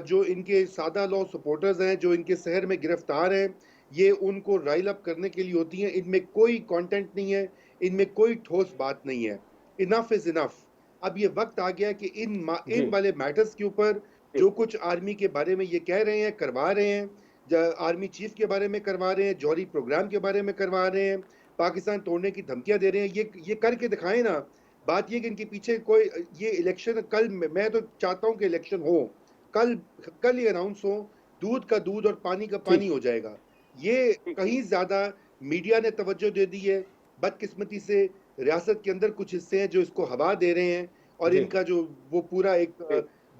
जो इनके सादा लॉ सपोर्टर्स हैं, जो इनके शहर में गिरफ्तार हैं, ये उनको राइल अप करने के लिए होती हैं। इनमें कोई कंटेंट नहीं है, इनमें कोई ठोस बात नहीं है। Enough is enough. अब ये वक़्त आ गया कि इन जी। वाले मैटर्स के ऊपर जो कुछ आर्मी के बारे में ये कह रहे हैं, करवा रहे हैं, आर्मी चीफ के बारे में करवा रहे हैं, जौहरी प्रोग्राम के बारे में करवा रहे हैं, पाकिस्तान तोड़ने की धमकियाँ दे रहे हैं, ये करके दिखाएँ ना। बात ये कि इनके पीछे कोई ये इलेक्शन कल मैं तो चाहता हूँ कि इलेक्शन हो। कल कल ही अनाउंस हो, दूध का दूध और पानी का पानी ठीक। हो जाएगा। ये कहीं ज़्यादा मीडिया ने तवज्जो दे दी है। बदकिस्मती से रियासत के अंदर कुछ हिस्से हैं जो इसको हवा दे रहे हैं और जी। इनका जो वो पूरा एक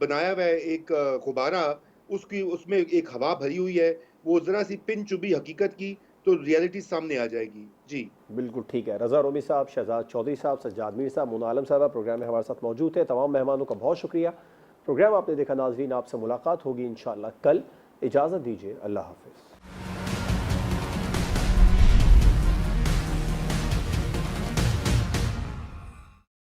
बनाया हुआ है एक गुब्बारा, उसकी उसमें एक हवा भरी हुई है, वो ज़रा सी पिन चुभी हकीकत की तो रियलिटी सामने आ जाएगी। जी बिल्कुल ठीक है। रज़ा रोमी साहब, शहजाद चौधरी साहब, सज्जाद मीर साहब, मुना आलम साहब प्रोग्राम में हमारे साथ मौजूद थे। तमाम मेहमानों का बहुत शुक्रिया। प्रोग्राम आपने देखा नाजरीन, आपसे मुलाकात होगी इंशाअल्लाह कल। इजाज़त दीजिए, अल्लाह हाफ़िज़।